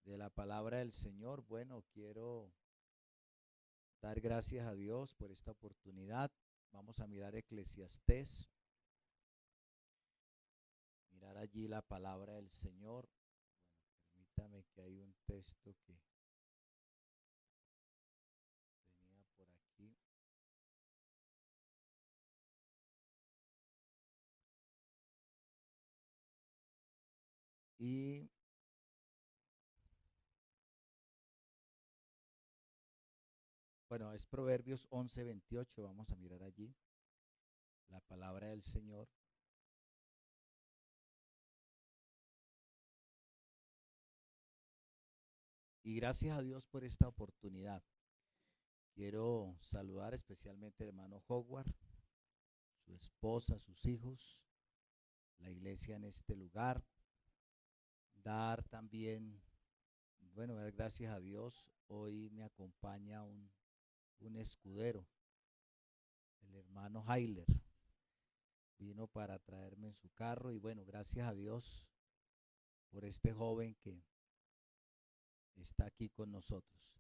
de la palabra del Señor. Bueno, quiero dar gracias a Dios por esta oportunidad. Vamos a mirar Eclesiastés, mirar allí la palabra del Señor. Bueno, permítame que hay un texto que tenía por aquí. Y bueno, es Proverbios 11:28. Vamos a mirar allí la palabra del Señor. Y gracias a Dios por esta oportunidad. Quiero saludar especialmente al hermano Howard, su esposa, sus hijos, la iglesia en este lugar. Dar también, bueno, dar gracias a Dios. Hoy me acompaña un escudero, el hermano Heiler. Vino para traerme en su carro y bueno, gracias a Dios por este joven que está aquí con nosotros.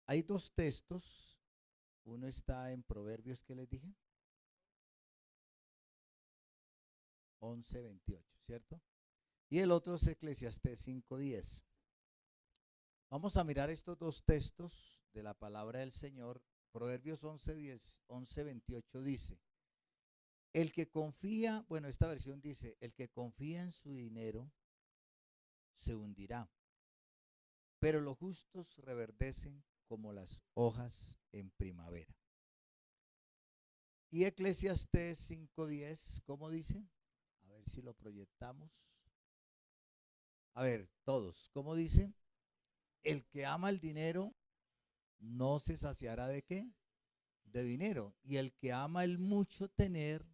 Hay dos textos. Uno está en Proverbios, que les dije, 11:28, ¿cierto? Y el otro es Eclesiastés 5:10. Vamos a mirar estos dos textos de la palabra del Señor. Proverbios 11:10, 11:28 dice: el que confía, bueno, esta versión dice, el que confía en su dinero se hundirá, pero los justos reverdecen como las hojas en primavera. Y Eclesiastés 5:10, ¿cómo dice? A ver si lo proyectamos. A ver, todos, ¿cómo dice? El que ama el dinero no se saciará de qué? De dinero. Y el que ama el mucho tener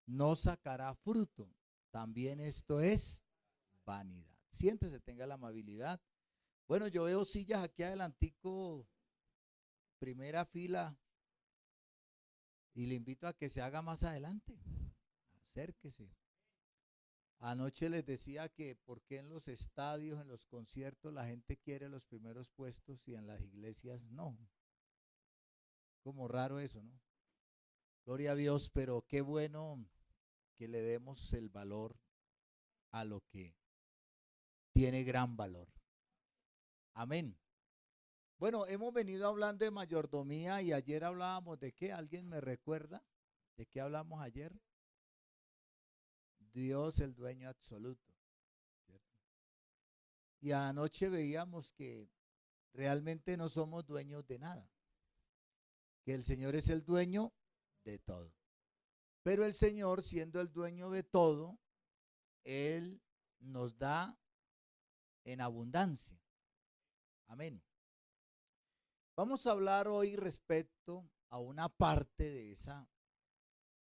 no sacará fruto. También esto es vanidad. Siéntese, tenga la amabilidad. Bueno, yo veo sillas aquí adelantico, primera fila, y le invito a que se haga más adelante. Acérquese. Anoche les decía que por qué en los estadios, en los conciertos, la gente quiere los primeros puestos y en las iglesias no. Como raro eso, ¿no? Gloria a Dios, pero qué bueno que le demos el valor a lo que tiene gran valor. Amén. Bueno, hemos venido hablando de mayordomía y ayer hablábamos de qué. ¿Alguien me recuerda de qué hablamos ayer? Dios el dueño absoluto, ¿cierto? Y anoche veíamos que realmente no somos dueños de nada, que el Señor es el dueño de todo. Pero el Señor, siendo el dueño de todo, Él nos da en abundancia. Amén. Vamos a hablar hoy respecto a una parte de esa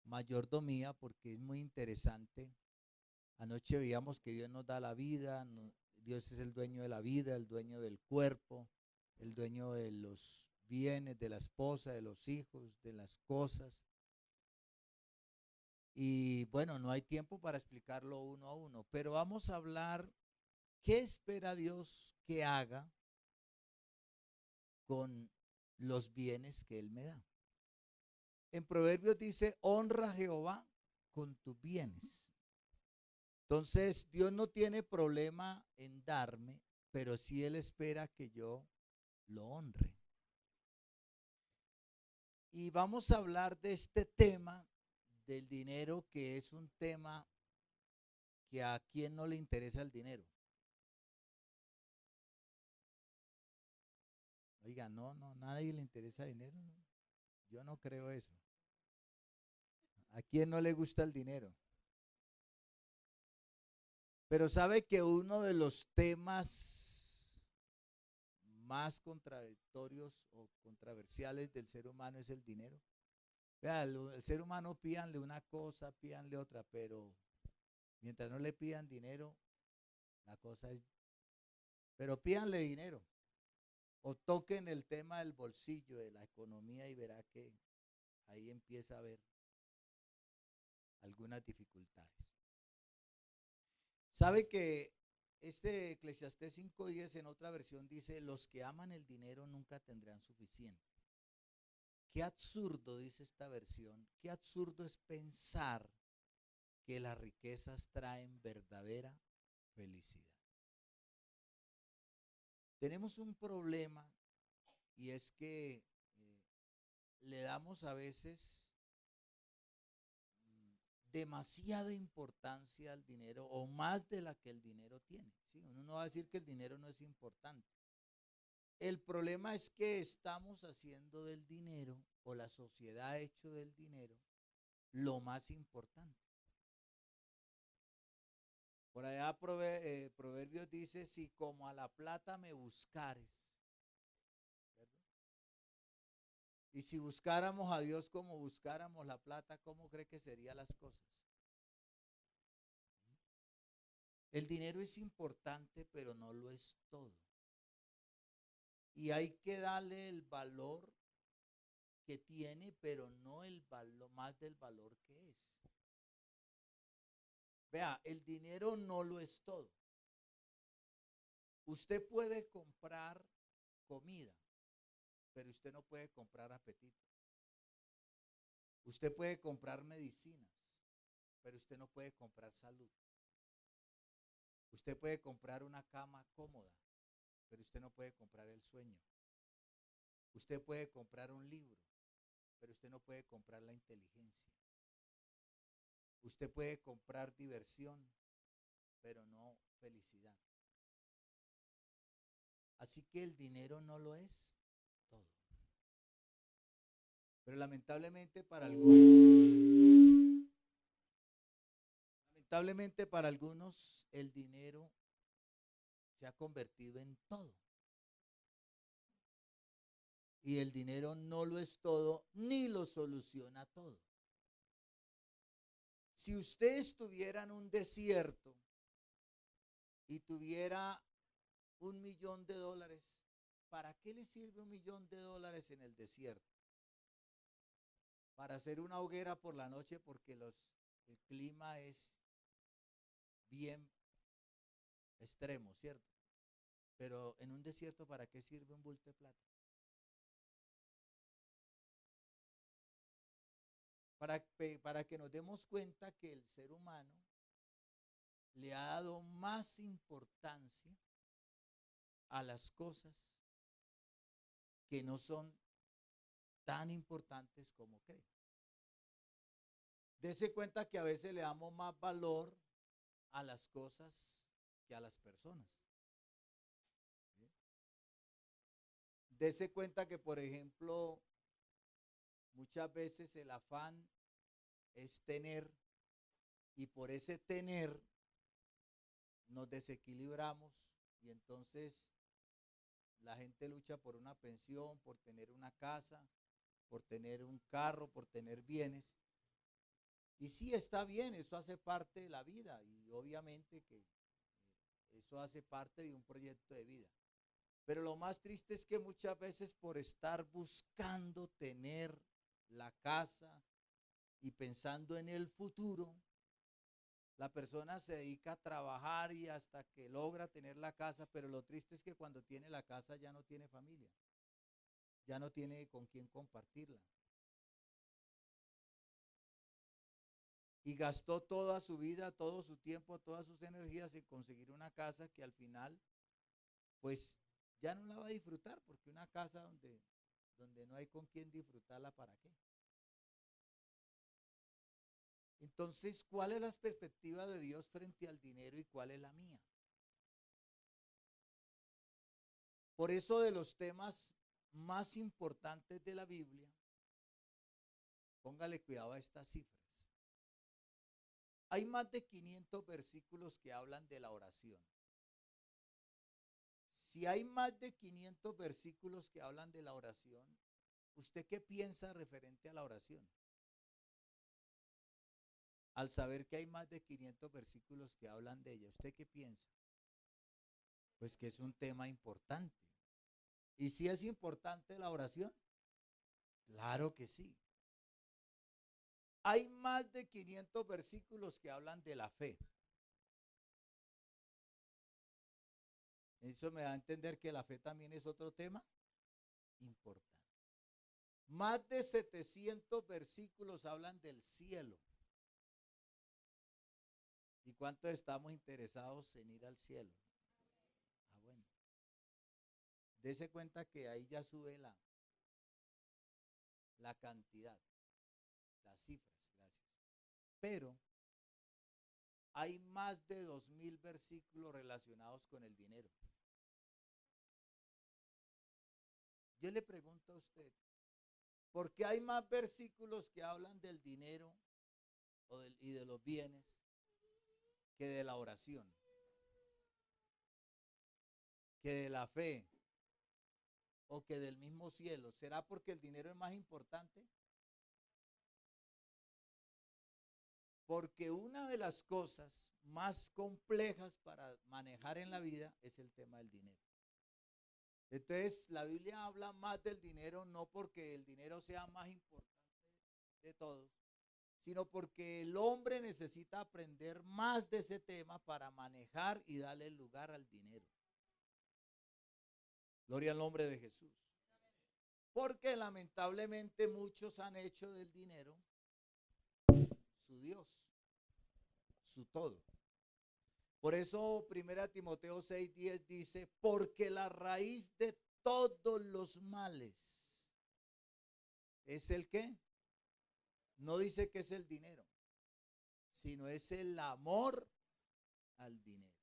mayordomía porque es muy interesante. Anoche veíamos que Dios nos da la vida, Dios es el dueño de la vida, el dueño del cuerpo, el dueño de los bienes, de la esposa, de los hijos, de las cosas. Y bueno, no hay tiempo para explicarlo uno a uno, pero vamos a hablar qué espera Dios que haga con los bienes que Él me da. En Proverbios dice, honra a Jehová con tus bienes. Entonces, Dios no tiene problema en darme, pero sí Él espera que yo lo honre. Y vamos a hablar de este tema del dinero, que es un tema que a quien no le interesa el dinero. Oiga, no, nadie le interesa el dinero, ¿no? Yo no creo eso. ¿A quién no le gusta el dinero? Pero sabe que uno de los temas más contradictorios o controversiales del ser humano es el dinero. Vea, el ser humano pídanle una cosa, pídanle otra, pero mientras no le pidan dinero, la cosa es, pero pídanle dinero. O toquen el tema del bolsillo, de la economía y verá que ahí empieza a haber algunas dificultades. Sabe que Este Eclesiastés 5:10 en otra versión dice, los que aman el dinero nunca tendrán suficiente. Qué absurdo, dice esta versión, qué absurdo es pensar que las riquezas traen verdadera felicidad. Tenemos un problema y es que le damos a veces demasiada importancia al dinero o más de la que el dinero tiene. ¿Sí? Uno no va a decir que el dinero no es importante. El problema es que estamos haciendo del dinero o la sociedad ha hecho del dinero lo más importante. Por allá Proverbios dice, si como a la plata me buscares, ¿cierto? Y si buscáramos a Dios como buscáramos la plata, ¿cómo cree que serían las cosas? El dinero es importante, pero no lo es todo. Y hay que darle el valor que tiene, pero no el valor, más del valor que es. Vea, el dinero no lo es todo. Usted puede comprar comida, pero usted no puede comprar apetito. Usted puede comprar medicinas, pero usted no puede comprar salud. Usted puede comprar una cama cómoda, pero usted no puede comprar el sueño. Usted puede comprar un libro, pero usted no puede comprar la inteligencia. Usted puede comprar diversión, pero no felicidad. Así que el dinero no lo es todo. Pero lamentablemente para algunos el dinero se ha convertido en todo. Y el dinero no lo es todo, ni lo soluciona todo. Si usted estuviera en un desierto y tuviera $1.000.000, ¿para qué le sirve $1.000.000 en el desierto? Para hacer una hoguera por la noche porque el clima es bien extremo, ¿cierto? Pero en un desierto, ¿para qué sirve un bulto de plata? Para que nos demos cuenta que el ser humano le ha dado más importancia a las cosas que no son tan importantes como cree. Dese cuenta que a veces le damos más valor a las cosas que a las personas. ¿Sí? Dese cuenta que, por ejemplo, muchas veces el afán es tener y por ese tener nos desequilibramos y entonces la gente lucha por una pensión, por tener una casa, por tener un carro, por tener bienes. Y sí, está bien, eso hace parte de la vida y obviamente que eso hace parte de un proyecto de vida. Pero lo más triste es que muchas veces por estar buscando tener la casa y pensando en el futuro, la persona se dedica a trabajar y hasta que logra tener la casa, pero lo triste es que cuando tiene la casa ya no tiene familia, ya no tiene con quién compartirla. Y gastó toda su vida, todo su tiempo, todas sus energías en conseguir una casa que al final, pues ya no la va a disfrutar, porque una casa donde no hay con quién disfrutarla, ¿para qué? Entonces, ¿cuál es la perspectiva de Dios frente al dinero y cuál es la mía? Por eso de los temas más importantes de la Biblia, póngale cuidado a estas cifras. Hay más de 500 versículos que hablan de la oración. Si hay más de 500 versículos que hablan de la oración, ¿usted qué piensa referente a la oración? Al saber que hay más de 500 versículos que hablan de ella, ¿usted qué piensa? Pues que es un tema importante. ¿Y si es importante la oración? Claro que sí. Hay más de 500 versículos que hablan de la fe. Eso me da a entender que la fe también es otro tema importante. Más de 700 versículos hablan del cielo. ¿Y cuántos estamos interesados en ir al cielo? Ah, bueno. Dese cuenta que ahí ya sube la cantidad, las cifras, gracias. Pero hay más de 2000 versículos relacionados con el dinero. Yo le pregunto a usted, ¿por qué hay más versículos que hablan del dinero y de los bienes que de la oración, que de la fe o que del mismo cielo? ¿Será porque el dinero es más importante? Porque una de las cosas más complejas para manejar en la vida es el tema del dinero. Entonces, la Biblia habla más del dinero no porque el dinero sea más importante de todos, sino porque el hombre necesita aprender más de ese tema para manejar y darle lugar al dinero. Gloria al nombre de Jesús. Porque lamentablemente muchos han hecho del dinero su Dios, su todo. Por eso 1 Timoteo 6:10 dice, porque la raíz de todos los males es el ¿qué? No dice que es el dinero, sino es el amor al dinero.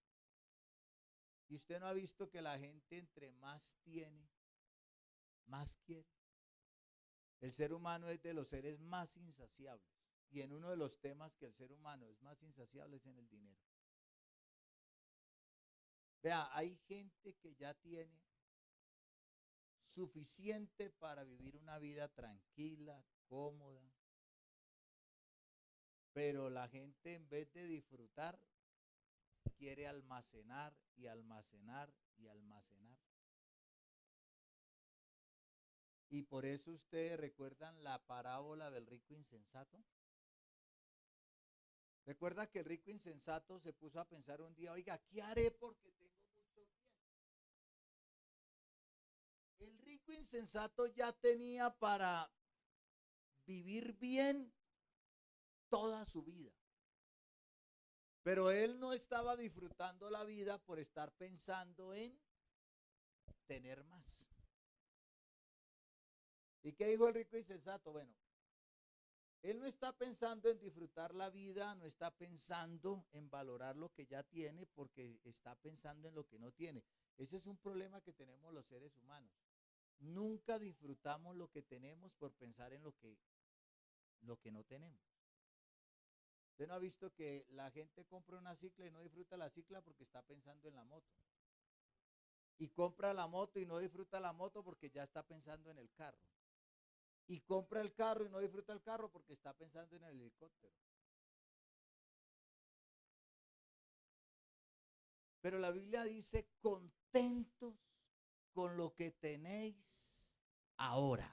Y usted no ha visto que la gente entre más tiene, más quiere. El ser humano es de los seres más insaciables. Y en uno de los temas que el ser humano es más insaciable es en el dinero. Vea, hay gente que ya tiene suficiente para vivir una vida tranquila, cómoda. Pero la gente en vez de disfrutar, quiere almacenar y almacenar y almacenar. Y por eso ustedes recuerdan la parábola del rico insensato. Recuerda que el rico insensato se puso a pensar un día, oiga, ¿qué haré porque tengo mucho bien? El rico insensato ya tenía para vivir bien toda su vida. Pero él no estaba disfrutando la vida por estar pensando en tener más. ¿Y qué dijo el rico insensato? Bueno, él no está pensando en disfrutar la vida, no está pensando en valorar lo que ya tiene, porque está pensando en lo que no tiene. Ese es un problema que tenemos los seres humanos. Nunca disfrutamos lo que tenemos por pensar en lo que no tenemos. ¿Usted no ha visto que la gente compra una cicla y no disfruta la cicla porque está pensando en la moto? Y compra la moto y no disfruta la moto porque ya está pensando en el carro. Y compra el carro y no disfruta el carro porque está pensando en el helicóptero. Pero la Biblia dice, contentos con lo que tenéis ahora.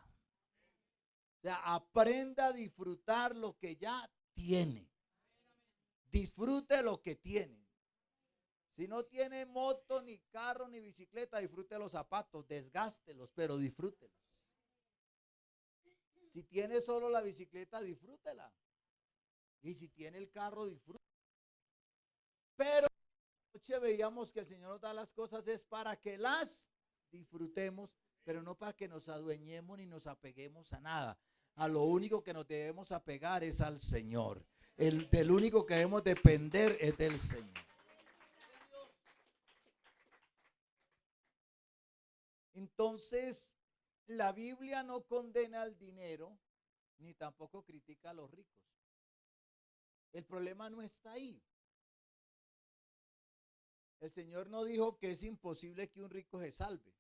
O sea, aprenda a disfrutar lo que ya tiene. Disfrute lo que tiene. Si no tiene moto, ni carro, ni bicicleta, disfrute los zapatos, desgástelos, pero disfrútelos. Si tiene solo la bicicleta, disfrútela. Y si tiene el carro, disfrútela. Pero anoche veíamos que el Señor nos da las cosas es para que las disfrutemos, pero no para que nos adueñemos ni nos apeguemos a nada. A lo único que nos debemos apegar es al Señor. Del único que debemos depender es del Señor. Entonces, la Biblia no condena al dinero, ni tampoco critica a los ricos. El problema no está ahí. El Señor no dijo que es imposible que un rico se salve.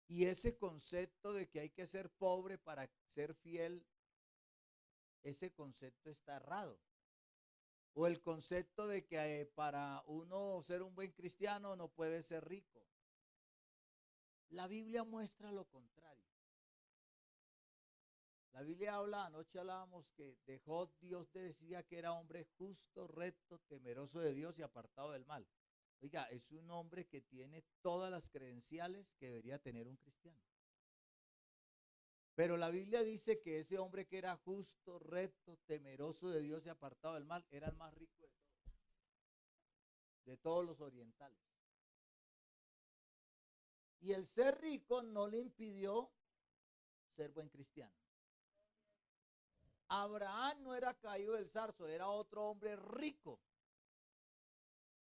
Y ese concepto de que hay que ser pobre para ser fiel, ese concepto está errado. O el concepto de que para uno ser un buen cristiano no puede ser rico. La Biblia muestra lo contrario. La Biblia habla, anoche hablábamos que de Job Dios decía que era hombre justo, recto, temeroso de Dios y apartado del mal. Oiga, es un hombre que tiene todas las credenciales que debería tener un cristiano. Pero la Biblia dice que ese hombre que era justo, recto, temeroso de Dios y apartado del mal, era el más rico de todos los orientales. Y el ser rico no le impidió ser buen cristiano. Abraham no era caído del zarzo, era otro hombre rico.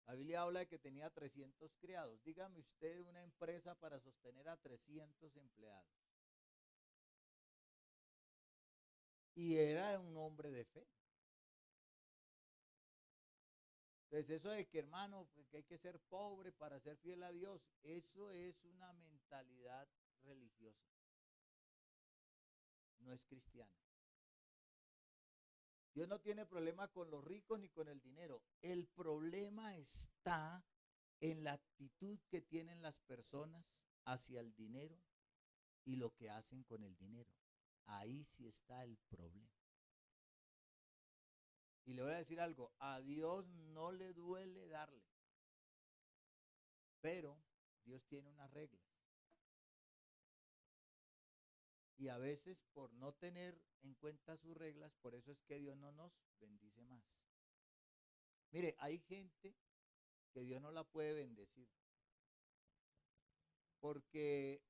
La Biblia habla de que tenía 300 criados. Dígame usted una empresa para sostener a 300 empleados. Y era un hombre de fe. Entonces eso de que, hermano, que hay que ser pobre para ser fiel a Dios, eso es una mentalidad religiosa. No es cristiana. Dios no tiene problema con los ricos ni con el dinero. El problema está en la actitud que tienen las personas hacia el dinero y lo que hacen con el dinero. Ahí sí está el problema. Y le voy a decir algo, a Dios no le duele darle, pero Dios tiene unas reglas. Y a veces por no tener en cuenta sus reglas, por eso es que Dios no nos bendice más. Mire, hay gente que Dios no la puede bendecir, porque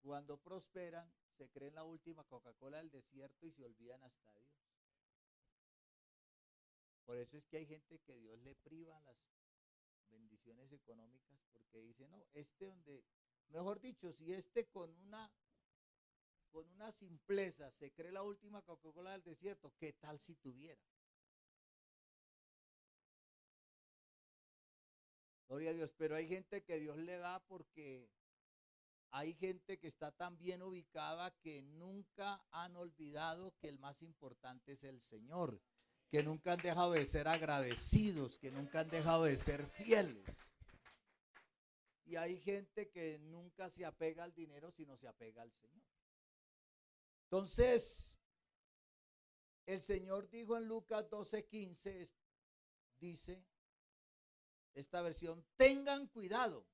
cuando prosperan se creen la última Coca-Cola del desierto y se olvidan hasta de Dios. Por eso es que hay gente que Dios le priva las bendiciones económicas, porque dice, no, donde, mejor dicho, si con una simpleza se cree la última Coca-Cola del desierto, ¿qué tal si tuviera? Gloria a Dios, pero hay gente que Dios le da porque hay gente que está tan bien ubicada que nunca han olvidado que el más importante es el Señor, que nunca han dejado de ser agradecidos, que nunca han dejado de ser fieles. Y hay gente que nunca se apega al dinero, sino se apega al Señor. Entonces, el Señor dijo en Lucas 12:15, dice esta versión, tengan cuidado,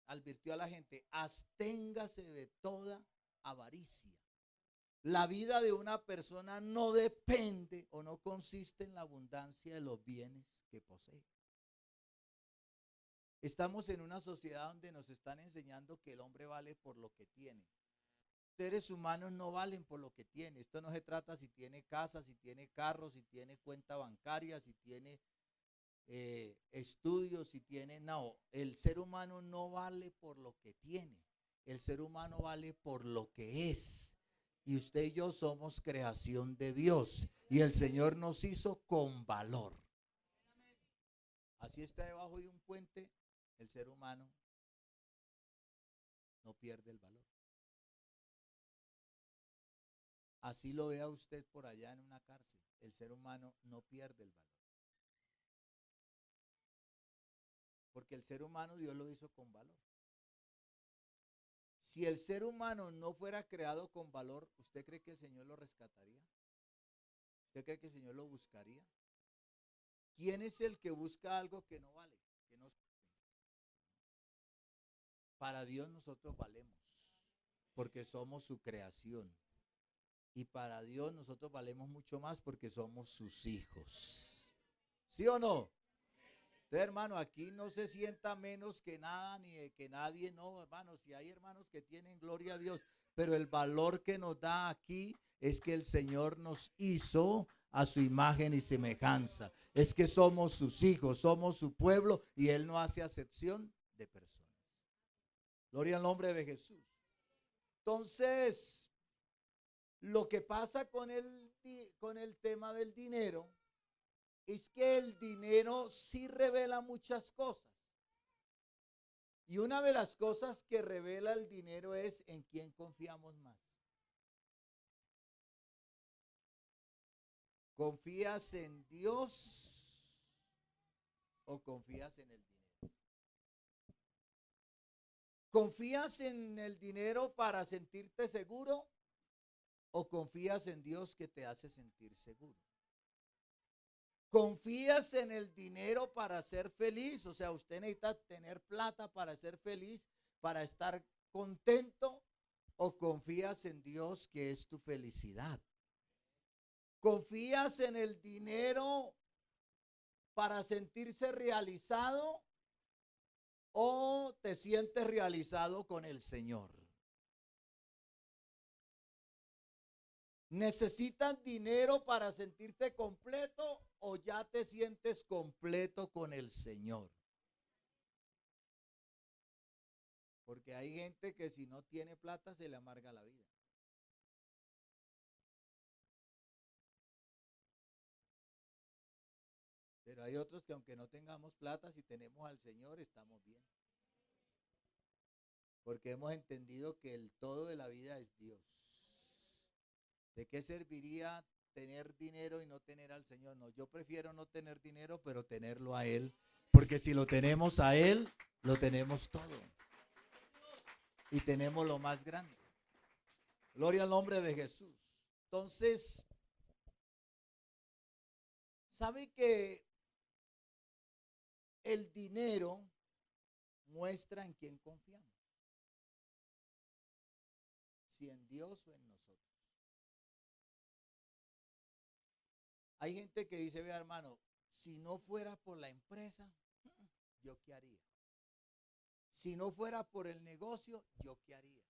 advirtió a la gente, absténgase de toda avaricia. La vida de una persona no depende o no consiste en la abundancia de los bienes que posee. Estamos en una sociedad donde nos están enseñando que el hombre vale por lo que tiene. Seres humanos no valen por lo que tiene. Esto no se trata si tiene casa, si tiene carro, si tiene cuenta bancaria, si tiene estudios, si tiene... No, el ser humano no vale por lo que tiene. El ser humano vale por lo que es. Y usted y yo somos creación de Dios. Y el Señor nos hizo con valor. Así está debajo de un puente, el ser humano no pierde el valor. Así lo vea usted por allá en una cárcel, el ser humano no pierde el valor. Porque el ser humano Dios lo hizo con valor. Si el ser humano no fuera creado con valor, ¿usted cree que el Señor lo rescataría? ¿Usted cree que el Señor lo buscaría? ¿Quién es el que busca algo que no vale? Que no... Para Dios nosotros valemos, porque somos su creación. Y para Dios nosotros valemos mucho más porque somos sus hijos. ¿Sí o no? Entonces, hermano, aquí no se sienta menos que nada ni que nadie, no, hermano. Si hay hermanos que tienen gloria a Dios, pero el valor que nos da aquí es que el Señor nos hizo a su imagen y semejanza. Es que somos sus hijos, somos su pueblo y Él no hace acepción de personas. Gloria al nombre de Jesús. Entonces, lo que pasa con el tema del dinero es que el dinero sí revela muchas cosas. Y una de las cosas que revela el dinero es en quién confiamos más. ¿Confías en Dios o confías en el dinero? ¿Confías en el dinero para sentirte seguro o confías en Dios que te hace sentir seguro? ¿Confías en el dinero para ser feliz? O sea, usted necesita tener plata para ser feliz, para estar contento, o confías en Dios que es tu felicidad. ¿Confías en el dinero para sentirse realizado o te sientes realizado con el Señor? ¿Necesitas dinero para sentirte completo o ya te sientes completo con el Señor? Porque hay gente que si no tiene plata se le amarga la vida. Pero hay otros que aunque no tengamos plata, si tenemos al Señor estamos bien. Porque hemos entendido que el todo de la vida es Dios. ¿De qué serviría tener dinero y no tener al Señor? No, yo prefiero no tener dinero, pero tenerlo a Él. Porque si lo tenemos a Él, lo tenemos todo. Y tenemos lo más grande. Gloria al nombre de Jesús. Entonces, ¿sabe que el dinero muestra en quién confiamos? Si en Dios o en nosotros. Hay gente que dice, vea hermano, si no fuera por la empresa, ¿yo qué haría? Si no fuera por el negocio, ¿yo qué haría?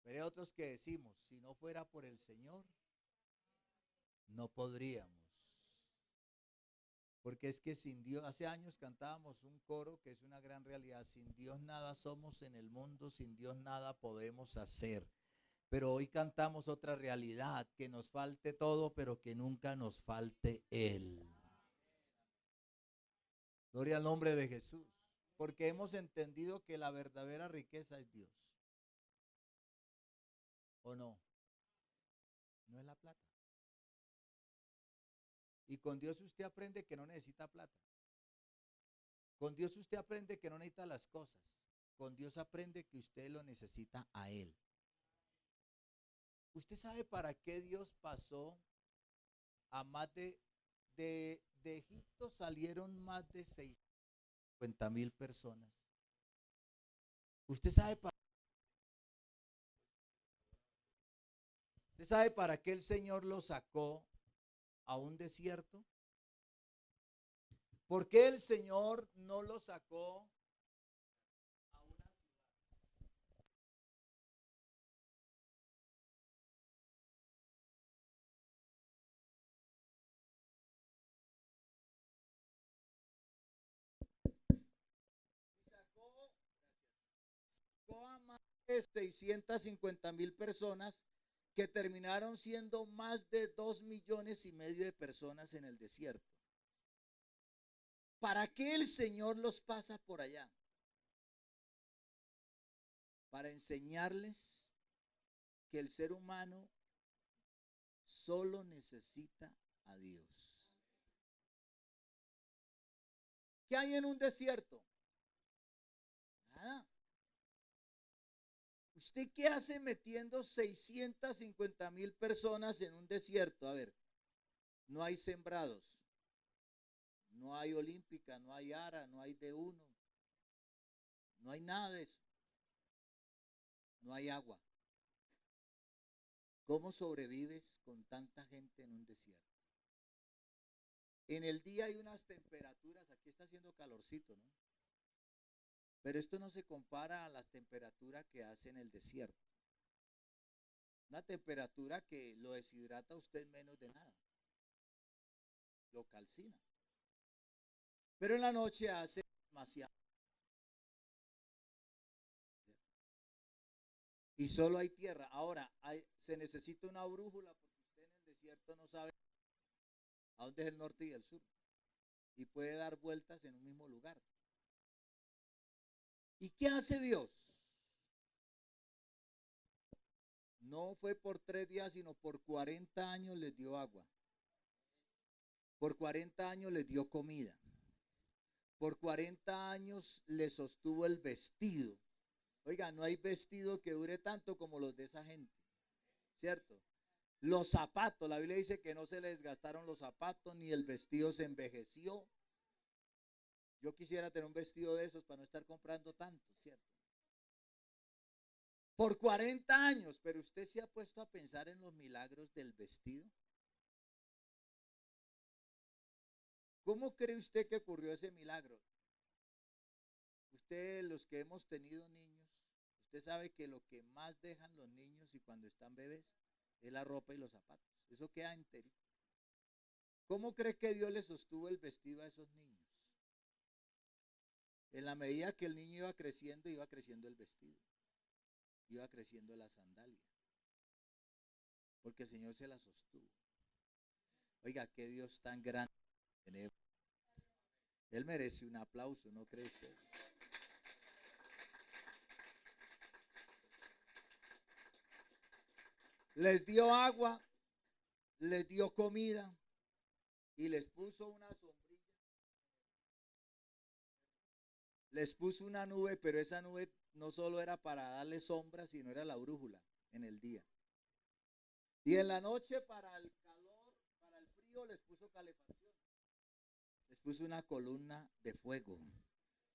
Pero hay otros que decimos, si no fuera por el Señor, no podríamos. Porque es que sin Dios, hace años cantábamos un coro que es una gran realidad, sin Dios nada somos en el mundo, sin Dios nada podemos hacer. Pero hoy cantamos otra realidad, que nos falte todo, pero que nunca nos falte Él. Gloria al nombre de Jesús. Porque hemos entendido que la verdadera riqueza es Dios. ¿O no? No es la plata. Y con Dios usted aprende que no necesita plata. Con Dios usted aprende que no necesita las cosas. Con Dios aprende que usted lo necesita a Él. ¿Usted sabe para qué Dios pasó a más de Egipto? Salieron más de 650,000 personas. ¿Usted sabe para qué el Señor lo sacó a un desierto? ¿Por qué el Señor no lo sacó a una ciudad? Sacó a más de 650,000 personas que terminaron siendo más de 2,5 millones de personas en el desierto. ¿Para qué el Señor los pasa por allá? Para enseñarles que el ser humano solo necesita a Dios. ¿Qué hay en un desierto? Nada. ¿Usted qué hace metiendo 650,000 personas en un desierto? A ver, no hay sembrados, no hay olímpica, no hay ARA, no hay D1, no hay nada de eso. No hay agua. ¿Cómo sobrevives con tanta gente en un desierto? En el día hay unas temperaturas, aquí está haciendo calorcito, ¿no? Pero esto no se compara a las temperaturas que hace en el desierto. Una temperatura que lo deshidrata a usted menos de nada. Lo calcina. Pero en la noche hace demasiado. Y solo hay tierra. Ahora, se necesita una brújula porque usted en el desierto no sabe a dónde es el norte y el sur. Y puede dar vueltas en un mismo lugar. ¿Y qué hace Dios? No fue por 3 días, sino por 40 años les dio agua. Por 40 años les dio comida. Por 40 años les sostuvo el vestido. Oiga, no hay vestido que dure tanto como los de esa gente, ¿cierto? Los zapatos, la Biblia dice que no se le desgastaron los zapatos ni el vestido se envejeció. Yo quisiera tener un vestido de esos para no estar comprando tanto, ¿cierto? Por 40 años, pero usted se ha puesto a pensar en los milagros del vestido. ¿Cómo cree usted que ocurrió ese milagro? Usted, los que hemos tenido niños, usted sabe que lo que más dejan los niños y cuando están bebés es la ropa y los zapatos. Eso queda enterito. ¿Cómo cree que Dios le sostuvo el vestido a esos niños? En la medida que el niño iba creciendo el vestido, iba creciendo la sandalia, porque el Señor se la sostuvo. Oiga, qué Dios tan grande tenemos. Él merece un aplauso, ¿no cree usted? Les dio agua, les dio comida y les puso una sombrilla. Les puso una nube, pero esa nube no solo era para darle sombra, sino era la brújula en el día. Y en la noche para el calor, para el frío, les puso calefacción. Les puso una columna de fuego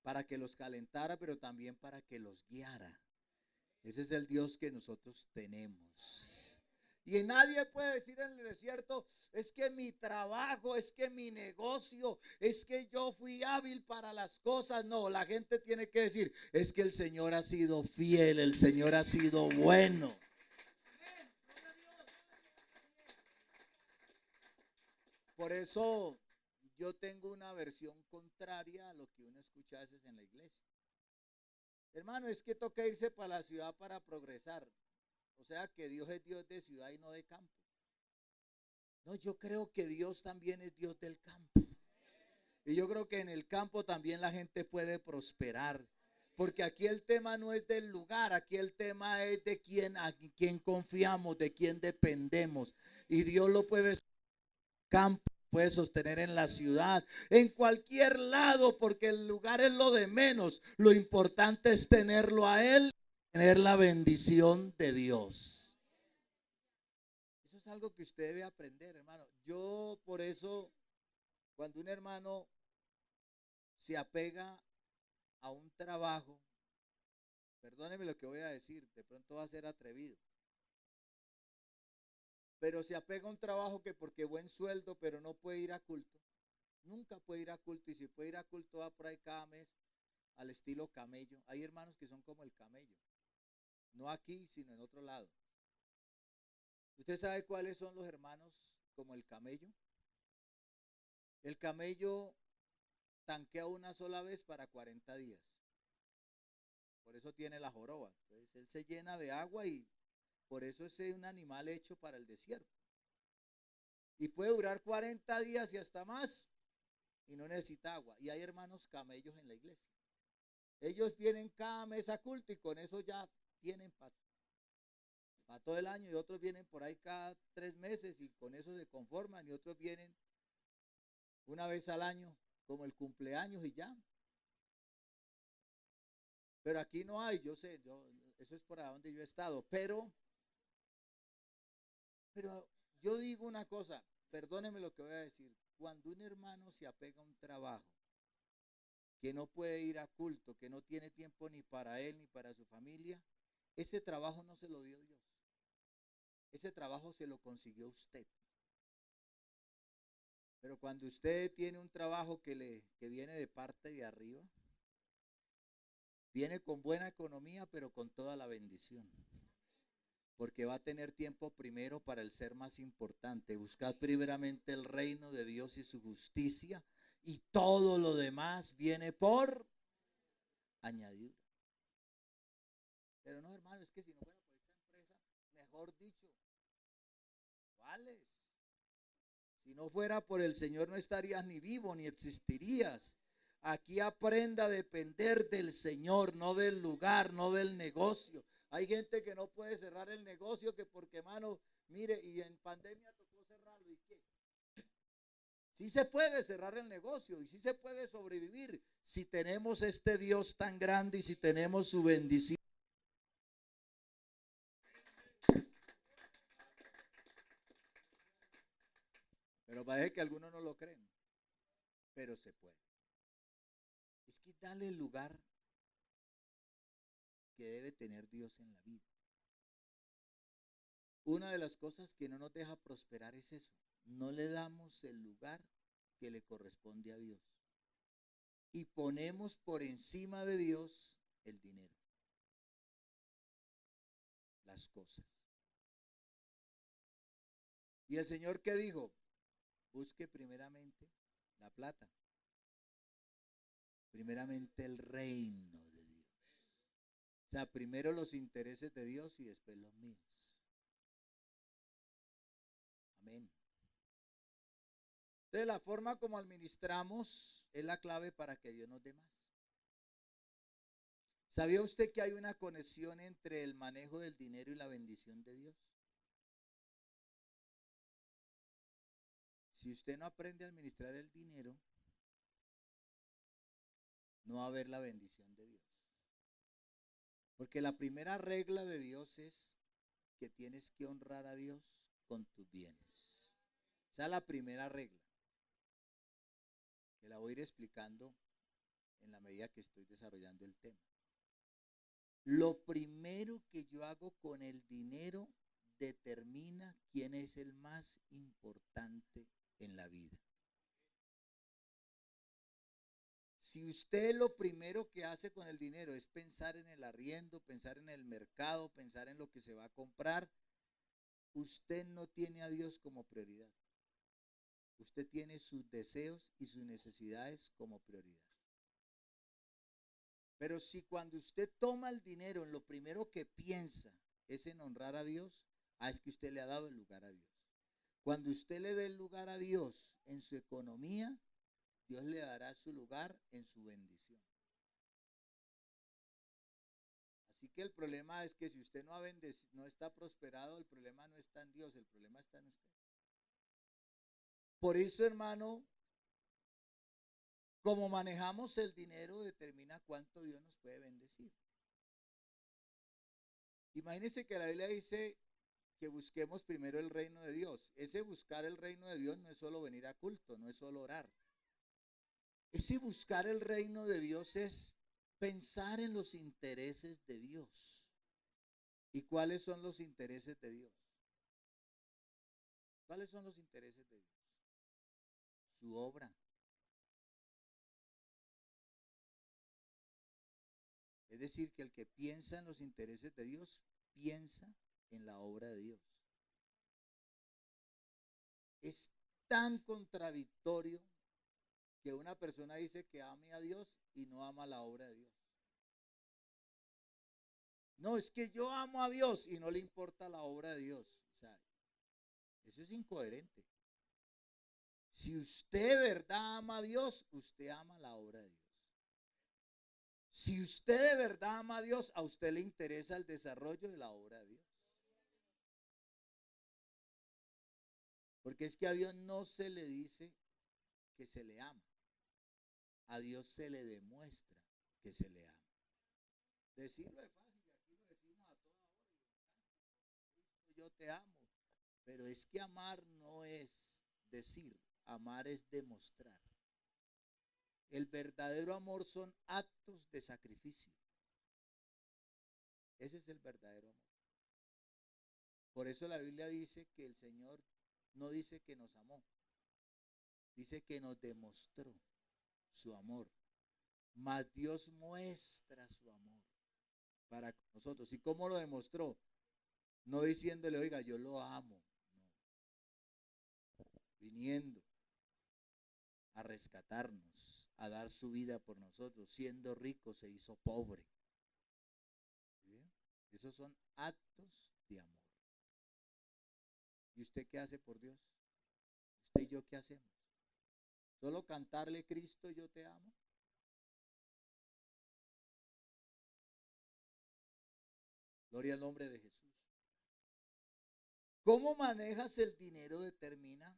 para que los calentara, pero también para que los guiara. Ese es el Dios que nosotros tenemos. Y nadie puede decir en el desierto, es que mi trabajo, es que mi negocio, es que yo fui hábil para las cosas. No, la gente tiene que decir, es que el Señor ha sido fiel, el Señor ha sido bueno. Por eso yo tengo una versión contraria a lo que uno escucha a veces en la iglesia. Hermano, es que toca irse para la ciudad para progresar. O sea que Dios es Dios de ciudad y no de campo. No, yo creo que Dios también es Dios del campo. Y yo creo que en el campo también la gente puede prosperar. Porque aquí el tema no es del lugar, aquí el tema es de quién confiamos, de quién dependemos. Y Dios lo puede campo, puede sostener en la ciudad, en cualquier lado, porque el lugar es lo de menos. Lo importante es tenerlo a Él, tener la bendición de Dios. Eso es algo que usted debe aprender, hermano. Yo por eso, cuando un hermano se apega a un trabajo, perdóneme lo que voy a decir, de pronto va a ser atrevido, pero se apega a un trabajo que porque buen sueldo, pero no puede ir a culto. Nunca puede ir a culto, y si puede ir a culto va por ahí cada mes al estilo camello. Hay hermanos que son como el camello, no aquí, sino en otro lado. ¿Usted sabe cuáles son los hermanos como el camello? El camello tanquea una sola vez para 40 días. Por eso tiene la joroba. Entonces él se llena de agua y por eso es un animal hecho para el desierto. Y puede durar 40 días y hasta más y no necesita agua. Y hay hermanos camellos en la iglesia. Ellos vienen cada mes a culto y con eso ya tienen para todo el año, y otros vienen por ahí cada 3 meses y con eso se conforman, y otros vienen una vez al año como el cumpleaños y ya. Pero aquí no hay, yo sé, eso es por donde yo he estado, pero yo digo una cosa, perdóneme lo que voy a decir, cuando un hermano se apega a un trabajo, que no puede ir a culto, que no tiene tiempo ni para él ni para su familia, ese trabajo no se lo dio Dios. Ese trabajo se lo consiguió usted. Pero cuando usted tiene un trabajo que viene de parte de arriba, viene con buena economía, pero con toda la bendición. Porque va a tener tiempo primero para el ser más importante. Buscad primeramente el reino de Dios y su justicia, y todo lo demás viene por añadidura. Pero no, hermano, es que si no fuera por esta empresa, mejor dicho, ¿cuáles? Si no fuera por el Señor no estarías ni vivo ni existirías. Aquí aprenda a depender del Señor, no del lugar, no del negocio. Hay gente que no puede cerrar el negocio que porque, hermano, mire, y en pandemia tocó cerrarlo. ¿Y qué? Sí se puede cerrar el negocio y sí se puede sobrevivir si tenemos este Dios tan grande y si tenemos su bendición. Parece que algunos no lo creen, pero se puede. Es que dale el lugar que debe tener Dios en la vida. Una de las cosas que no nos deja prosperar es eso. No le damos el lugar que le corresponde a Dios. Y ponemos por encima de Dios el dinero, las cosas. Y el Señor, ¿qué dijo? Busque primeramente la plata, primeramente el reino de Dios. O sea, primero los intereses de Dios y después los míos. Amén. Entonces, la forma como administramos es la clave para que Dios nos dé más. ¿Sabía usted que hay una conexión entre el manejo del dinero y la bendición de Dios? Si usted no aprende a administrar el dinero, no va a haber la bendición de Dios. Porque la primera regla de Dios es que tienes que honrar a Dios con tus bienes. Esa es la primera regla, que la voy a ir explicando en la medida que estoy desarrollando el tema. Lo primero que yo hago con el dinero determina quién es el más importante en la vida. Si usted lo primero que hace con el dinero es pensar en el arriendo, pensar en el mercado, pensar en lo que se va a comprar, usted no tiene a Dios como prioridad. Usted tiene sus deseos y sus necesidades como prioridad. Pero si cuando usted toma el dinero, lo primero que piensa es en honrar a Dios, es que usted le ha dado el lugar a Dios. Cuando usted le dé el lugar a Dios en su economía, Dios le dará su lugar en su bendición. Así que el problema es que si usted no está prosperado, el problema no está en Dios, el problema está en usted. Por eso, hermano, como manejamos el dinero determina cuánto Dios nos puede bendecir. Imagínense que la Biblia dice que busquemos primero el reino de Dios. Ese buscar el reino de Dios no es solo venir a culto, no es solo orar. Ese buscar el reino de Dios es pensar en los intereses de Dios. ¿Y cuáles son los intereses de Dios? ¿Cuáles son los intereses de Dios? Su obra. Es decir, que el que piensa en los intereses de Dios, piensa en la obra de Dios. Es tan contradictorio que una persona dice que ame a Dios y no ama la obra de Dios. No, es que yo amo a Dios y no le importa la obra de Dios. O sea, eso es incoherente. Si usted de verdad ama a Dios, usted ama la obra de Dios. Si usted de verdad ama a Dios, a usted le interesa el desarrollo de la obra de Dios. Porque es que a Dios no se le dice que se le ama. A Dios se le demuestra que se le ama. Decirlo es fácil, aquí lo decimos a toda hora. Yo te amo. Pero es que amar no es decir, amar es demostrar. El verdadero amor son actos de sacrificio. Ese es el verdadero amor. Por eso la Biblia dice que el Señor no dice que nos amó, dice que nos demostró su amor. Mas Dios muestra su amor para nosotros. ¿Y cómo lo demostró? No diciéndole, oiga, yo lo amo. No. Viniendo a rescatarnos, a dar su vida por nosotros. Siendo rico se hizo pobre. ¿Bien? Esos son actos de amor. ¿Y usted qué hace por Dios? ¿Usted y yo qué hacemos? ¿Solo cantarle Cristo, yo te amo? Gloria al nombre de Jesús. ¿Cómo manejas el dinero determina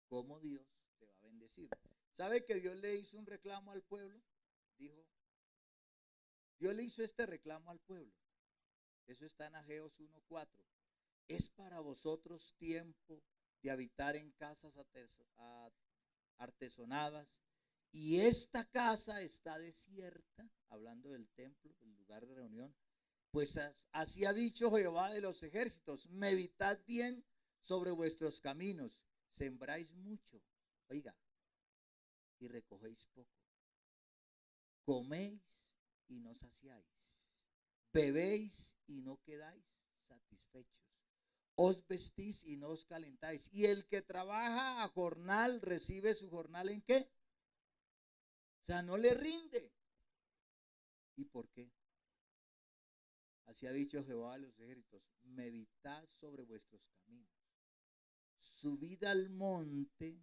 cómo Dios te va a bendecir? ¿Sabe que Dios le hizo un reclamo al pueblo? Dijo, Dios le hizo este reclamo al pueblo. Eso está en Ageos 1:4. Es para vosotros tiempo de habitar en casas artesonadas, y esta casa está desierta, hablando del templo, el lugar de reunión, pues así ha dicho Jehová de los ejércitos, meditad bien sobre vuestros caminos, sembráis mucho, oiga, y recogéis poco, coméis y no saciáis, bebéis y no quedáis satisfechos, os vestís y no os calentáis, y el que trabaja a jornal recibe su jornal ¿en qué? O sea, no le rinde. ¿Y por qué? Así ha dicho Jehová de los ejércitos, meditad sobre vuestros caminos, subid al monte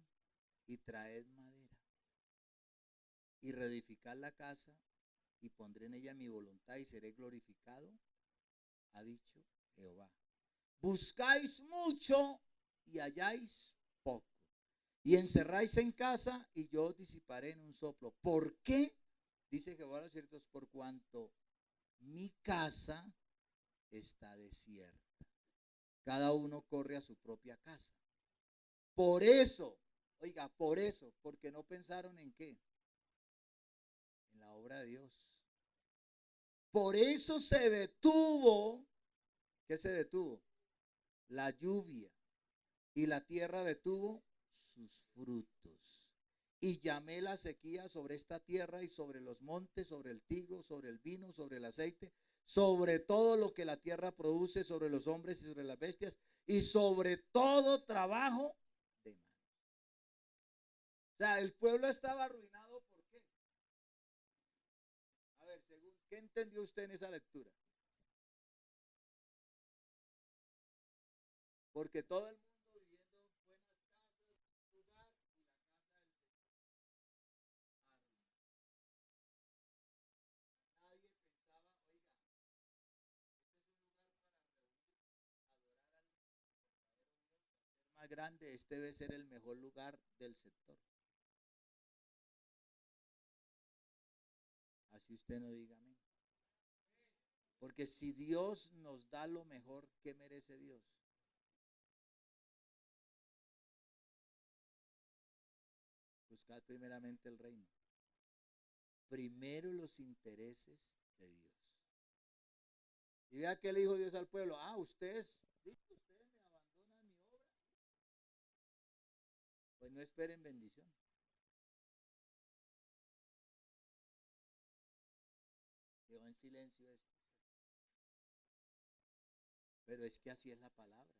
y traed madera, y reedificad la casa, y pondré en ella mi voluntad, y seré glorificado, ha dicho Jehová. Buscáis mucho y halláis poco, y encerráis en casa, y yo os disiparé en un soplo. ¿Por qué? Dice Jehová de los ejércitos, por cuanto mi casa está desierta. Cada uno corre a su propia casa. Por eso, oiga, por eso, porque no pensaron en qué, en la obra de Dios. Por eso se detuvo, ¿qué se detuvo? La lluvia, y la tierra detuvo sus frutos. Y llamé la sequía sobre esta tierra y sobre los montes, sobre el trigo, sobre el vino, sobre el aceite, sobre todo lo que la tierra produce, sobre los hombres y sobre las bestias, y sobre todo trabajo de manos. O sea, el pueblo estaba arruinado, ¿por qué? A ver, según, ¿qué entendió usted en esa lectura? Porque todo el mundo viviendo en buenas casas, lugar, y la casa del Señor arruinada. Nadie pensaba, oiga, más grande, este debe ser el mejor lugar del sector. Así usted no diga amén. Porque si Dios nos da lo mejor, ¿qué merece Dios? Buscad primeramente el reino. Primero los intereses de Dios. Y vea que le dijo Dios al pueblo, ustedes me abandonan mi obra. Pues no esperen bendición. Quedó en silencio esto. Pero es que así es la palabra.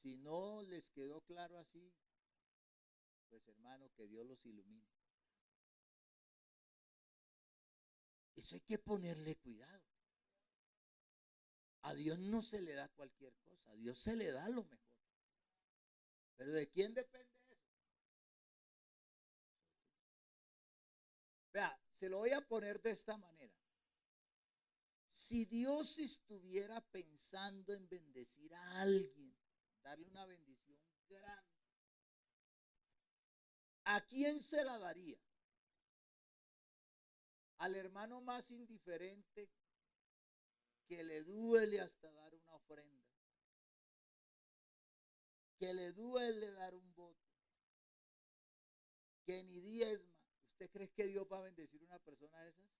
Si no les quedó claro así, pues hermano, que Dios los ilumine. Eso hay que ponerle cuidado. A Dios no se le da cualquier cosa, a Dios se le da lo mejor. Pero ¿de quién depende eso? Vea, se lo voy a poner de esta manera. Si Dios estuviera pensando en bendecir a alguien, darle una bendición grande, ¿a quién se la daría? Al hermano más indiferente que le duele hasta dar una ofrenda, que le duele dar un voto, que ni diezma. ¿Usted cree que Dios va a bendecir a una persona de esas?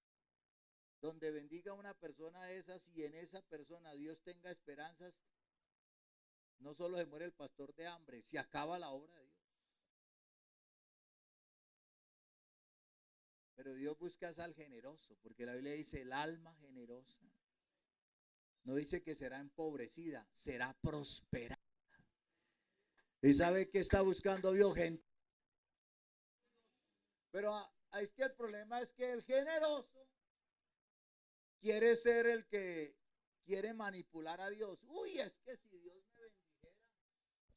Donde bendiga a una persona de esas y en esa persona Dios tenga esperanzas, no solo se muere el pastor de hambre, se acaba la obra de Dios. Pero Dios busca al generoso, porque la Biblia dice el alma generosa. No dice que será empobrecida, será prosperada. ¿Y sabe qué está buscando Dios? Gente. Pero es que el problema es que el generoso quiere ser el que quiere manipular a Dios. Uy, es que si Dios me bendijera,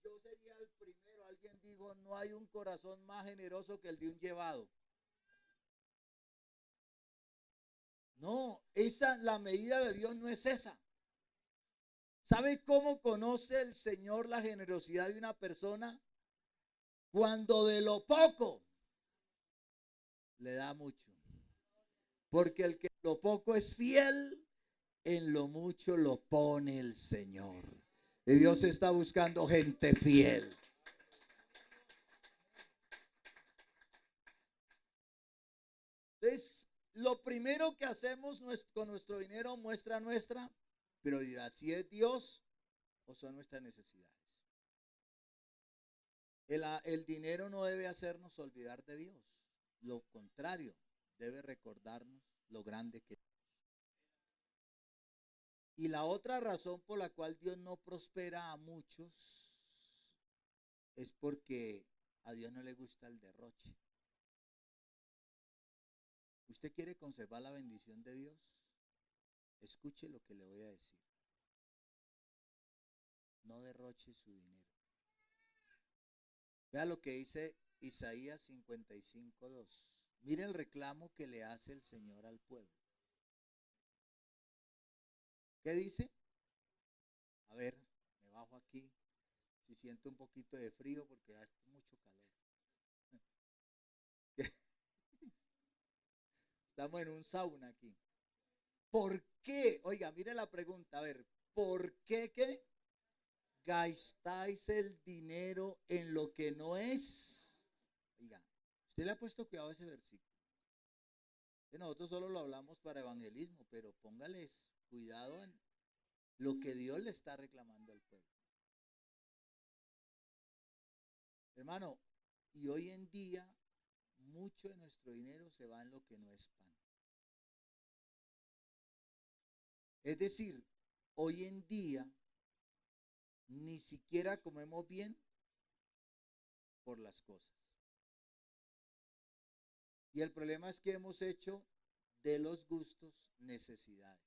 yo sería el primero. Alguien dijo, no hay un corazón más generoso que el de un llevado. No, la medida de Dios no es esa. ¿Sabe cómo conoce el Señor la generosidad de una persona? Cuando de lo poco le da mucho. Porque el que lo poco es fiel, en lo mucho lo pone el Señor. Y Dios está buscando gente fiel. Entonces, lo primero que hacemos con nuestro dinero muestra nuestra prioridad. Si es Dios o son nuestras necesidades. El dinero no debe hacernos olvidar de Dios. Lo contrario, debe recordarnos lo grande que es. Y la otra razón por la cual Dios no prospera a muchos es porque a Dios no le gusta el derroche. ¿Usted quiere conservar la bendición de Dios? Escuche lo que le voy a decir. No derroche su dinero. Vea lo que dice Isaías 55:2. Mire el reclamo que le hace el Señor al pueblo. ¿Qué dice? A ver, me bajo aquí. Si siento un poquito de frío porque hace mucho calor. Estamos en un sauna aquí. ¿Por qué? Oiga, mire la pregunta. A ver, ¿por qué gastáis el dinero en lo que no es? Oiga, usted le ha puesto cuidado a ese versículo. Nosotros solo lo hablamos para evangelismo, pero póngales cuidado en lo que Dios le está reclamando al pueblo. Hermano, y hoy en día mucho de nuestro dinero se va en lo que no es pan. Es decir, hoy en día ni siquiera comemos bien por las cosas. Y el problema es que hemos hecho de los gustos necesidades.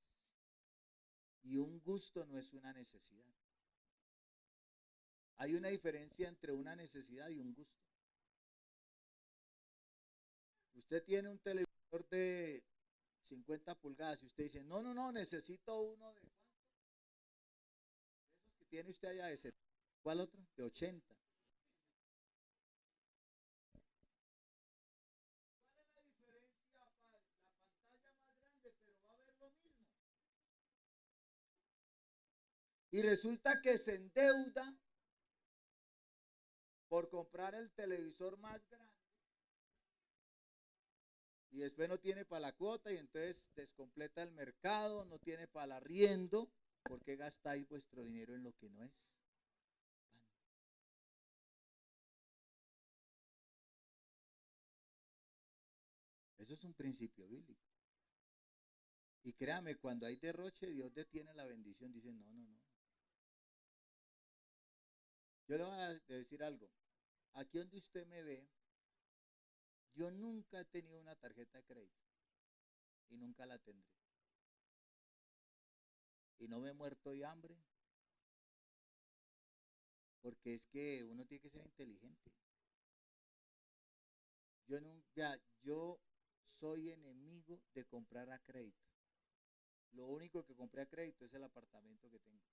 Y un gusto no es una necesidad. Hay una diferencia entre una necesidad y un gusto. Usted tiene un televisor de 50 pulgadas y usted dice, no, necesito uno de ¿cuánto? Esos que tiene usted allá de 70. ¿Cuál otro? De 80. ¿Cuál es la diferencia para la pantalla más grande? Pero va a ver lo mismo. Y resulta que se endeuda por comprar el televisor más grande y después no tiene para la cuota y entonces descompleta el mercado, no tiene para el arriendo. ¿Por qué gastáis vuestro dinero en lo que no es? Bueno, eso es un principio bíblico. Y créame, cuando hay derroche, Dios detiene la bendición. Dice, no. Yo le voy a decir algo. Aquí donde usted me ve, yo nunca he tenido una tarjeta de crédito y nunca la tendré. Y no me he muerto de hambre porque es que uno tiene que ser inteligente. Yo soy enemigo de comprar a crédito. Lo único que compré a crédito es el apartamento que tengo.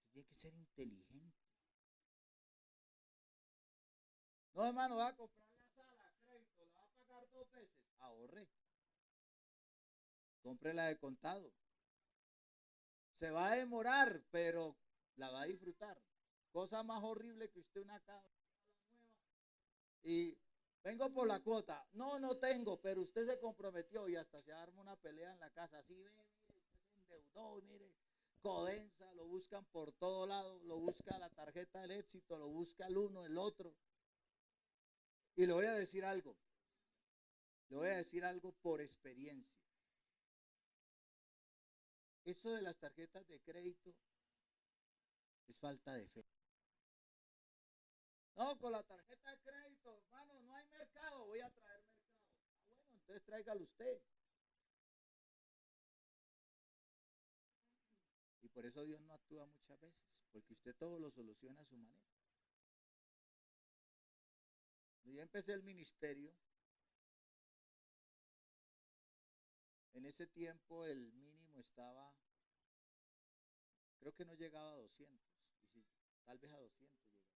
Usted tiene que ser inteligente. No, hermano, va a comprar la sala a crédito, la va a pagar 2 veces. Ahorre. Cómprela de contado. Se va a demorar, pero la va a disfrutar. Cosa más horrible que usted una casa nueva y vengo por la cuota. No tengo, pero usted se comprometió y hasta se arma una pelea en la casa. Así ve, mire, usted se endeudó, mire, Codensa, lo buscan por todo lado, lo busca la tarjeta del éxito, lo busca el uno, el otro. Y le voy a decir algo, por experiencia. Eso de las tarjetas de crédito es falta de fe. No, con la tarjeta de crédito, hermano, no hay mercado, voy a traer mercado. Bueno, entonces tráigalo usted. Y por eso Dios no actúa muchas veces, porque usted todo lo soluciona a su manera. Cuando yo empecé el ministerio, en ese tiempo el mínimo estaba, creo que no llegaba a 200, y sí, tal vez a 200 llegaba.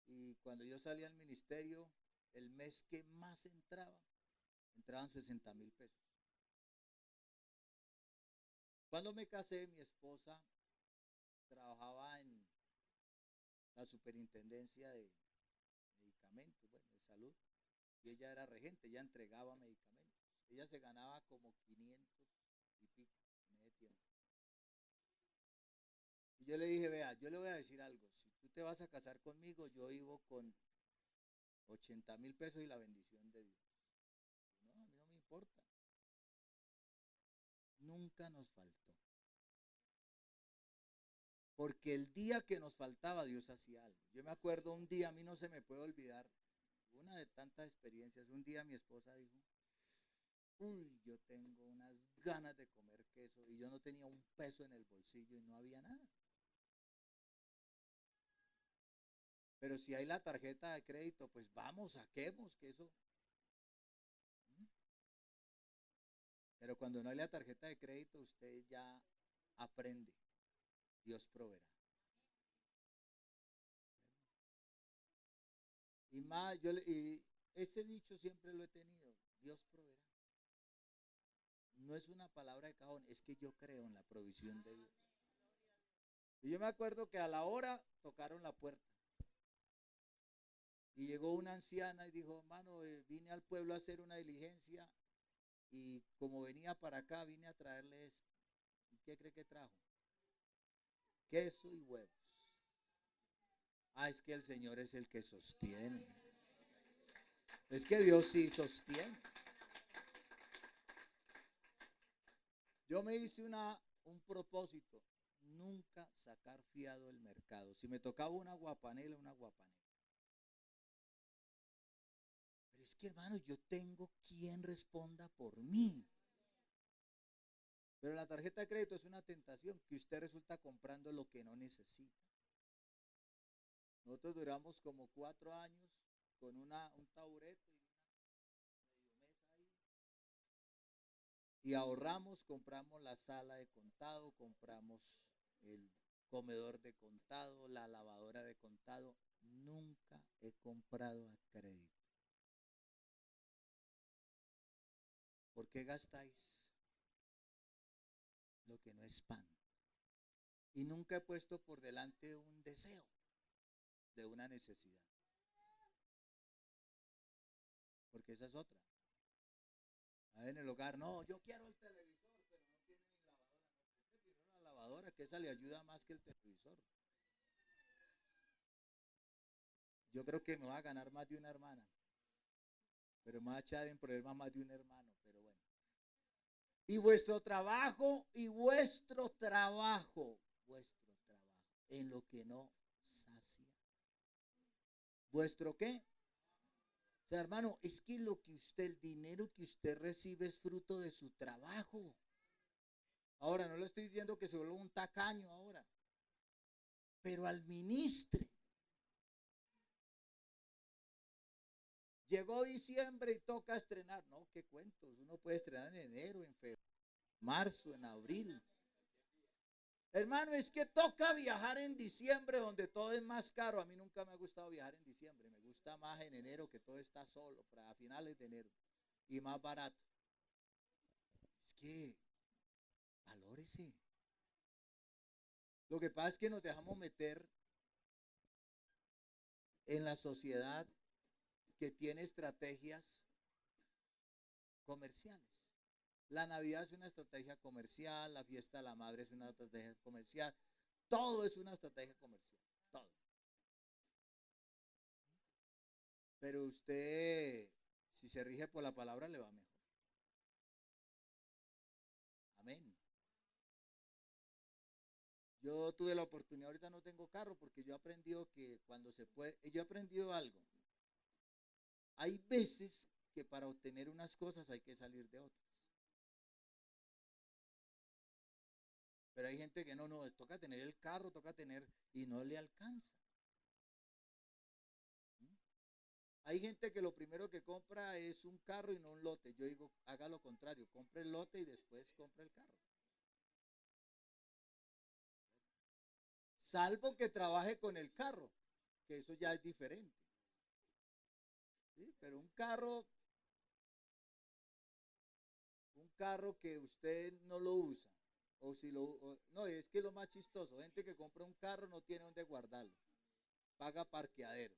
Y cuando yo salí al ministerio, el mes que más entraban 60,000 pesos. Cuando me casé, mi esposa trabajaba en la superintendencia de medicamentos, bueno, de salud, y ella era regente, ella entregaba medicamentos. Ella se ganaba como 500 y pico en ese tiempo. Y yo le dije, vea, yo le voy a decir algo, si tú te vas a casar conmigo, yo vivo con 80.000 pesos y la bendición de Dios. No, a mí no me importa. Nunca nos faltó. Porque el día que nos faltaba, Dios hacía algo. Yo me acuerdo un día, a mí no se me puede olvidar, una de tantas experiencias, un día mi esposa dijo, uy, yo tengo unas ganas de comer queso y yo no tenía un peso en el bolsillo y no había nada. Pero si hay la tarjeta de crédito, pues vamos, saquemos queso. Pero cuando no hay la tarjeta de crédito, usted ya aprende. Dios proveerá. Y más, y ese dicho siempre lo he tenido. Dios proveerá. No es una palabra de cajón, es que yo creo en la provisión de Dios. Y yo me acuerdo que a la hora tocaron la puerta. Y llegó una anciana y dijo, hermano, vine al pueblo a hacer una diligencia y como venía para acá, vine a traerle esto. ¿Y qué cree que trajo? Queso y huevos. Ah, es que el Señor es el que sostiene. Es que Dios sí sostiene. Yo me hice un propósito, nunca sacar fiado del mercado. Si me tocaba una guapanela, una guapanela. Pero es que, hermano, yo tengo quien responda por mí. Pero la tarjeta de crédito es una tentación que usted resulta comprando lo que no necesita. Nosotros duramos como 4 años con un taburete y ahorramos, compramos la sala de contado, compramos el comedor de contado, la lavadora de contado. Nunca he comprado a crédito. ¿Por qué gastáis lo que no es pan? Y nunca he puesto por delante un deseo de una necesidad. Porque esa es otra. En el hogar, no, yo quiero el televisor, pero no tiene ni lavadora. No, usted tiene una lavadora que esa le ayuda más que el televisor. Yo creo que me va a ganar más de una hermana, pero me va a echar en problemas más de un hermano, pero bueno. Y vuestro trabajo, en lo que no sacia. ¿Vuestro qué? O sea, hermano, es que el dinero que usted recibe es fruto de su trabajo. Ahora, no le estoy diciendo que se vuelva un tacaño ahora, pero administre. Llegó diciembre y toca estrenar. No, qué cuentos. Uno puede estrenar en enero, en febrero, marzo, en abril. Hermano, es que toca viajar en diciembre donde todo es más caro. A mí nunca me ha gustado viajar en diciembre. Me gusta más en enero que todo está solo, para finales de enero. Y más barato. Es que, valórese. Lo que pasa es que nos dejamos meter en la sociedad que tiene estrategias comerciales. La Navidad es una estrategia comercial, la fiesta de la madre es una estrategia comercial, todo es una estrategia comercial, todo. Pero usted, si se rige por la palabra, le va mejor. Amén. Yo tuve la oportunidad, ahorita no tengo carro porque yo he aprendido que cuando se puede, yo he aprendido algo. Hay veces que para obtener unas cosas hay que salir de otras. Pero hay gente que no, toca tener el carro, toca tener y no le alcanza. Hay gente que lo primero que compra es un carro y no un lote. Yo digo, haga lo contrario, compre el lote y después compre el carro. Salvo que trabaje con el carro, que eso ya es diferente. ¿Sí? Pero un carro que usted no lo usa O si lo, no, es que lo más chistoso, gente que compra un carro no tiene dónde guardarlo, paga parqueadero.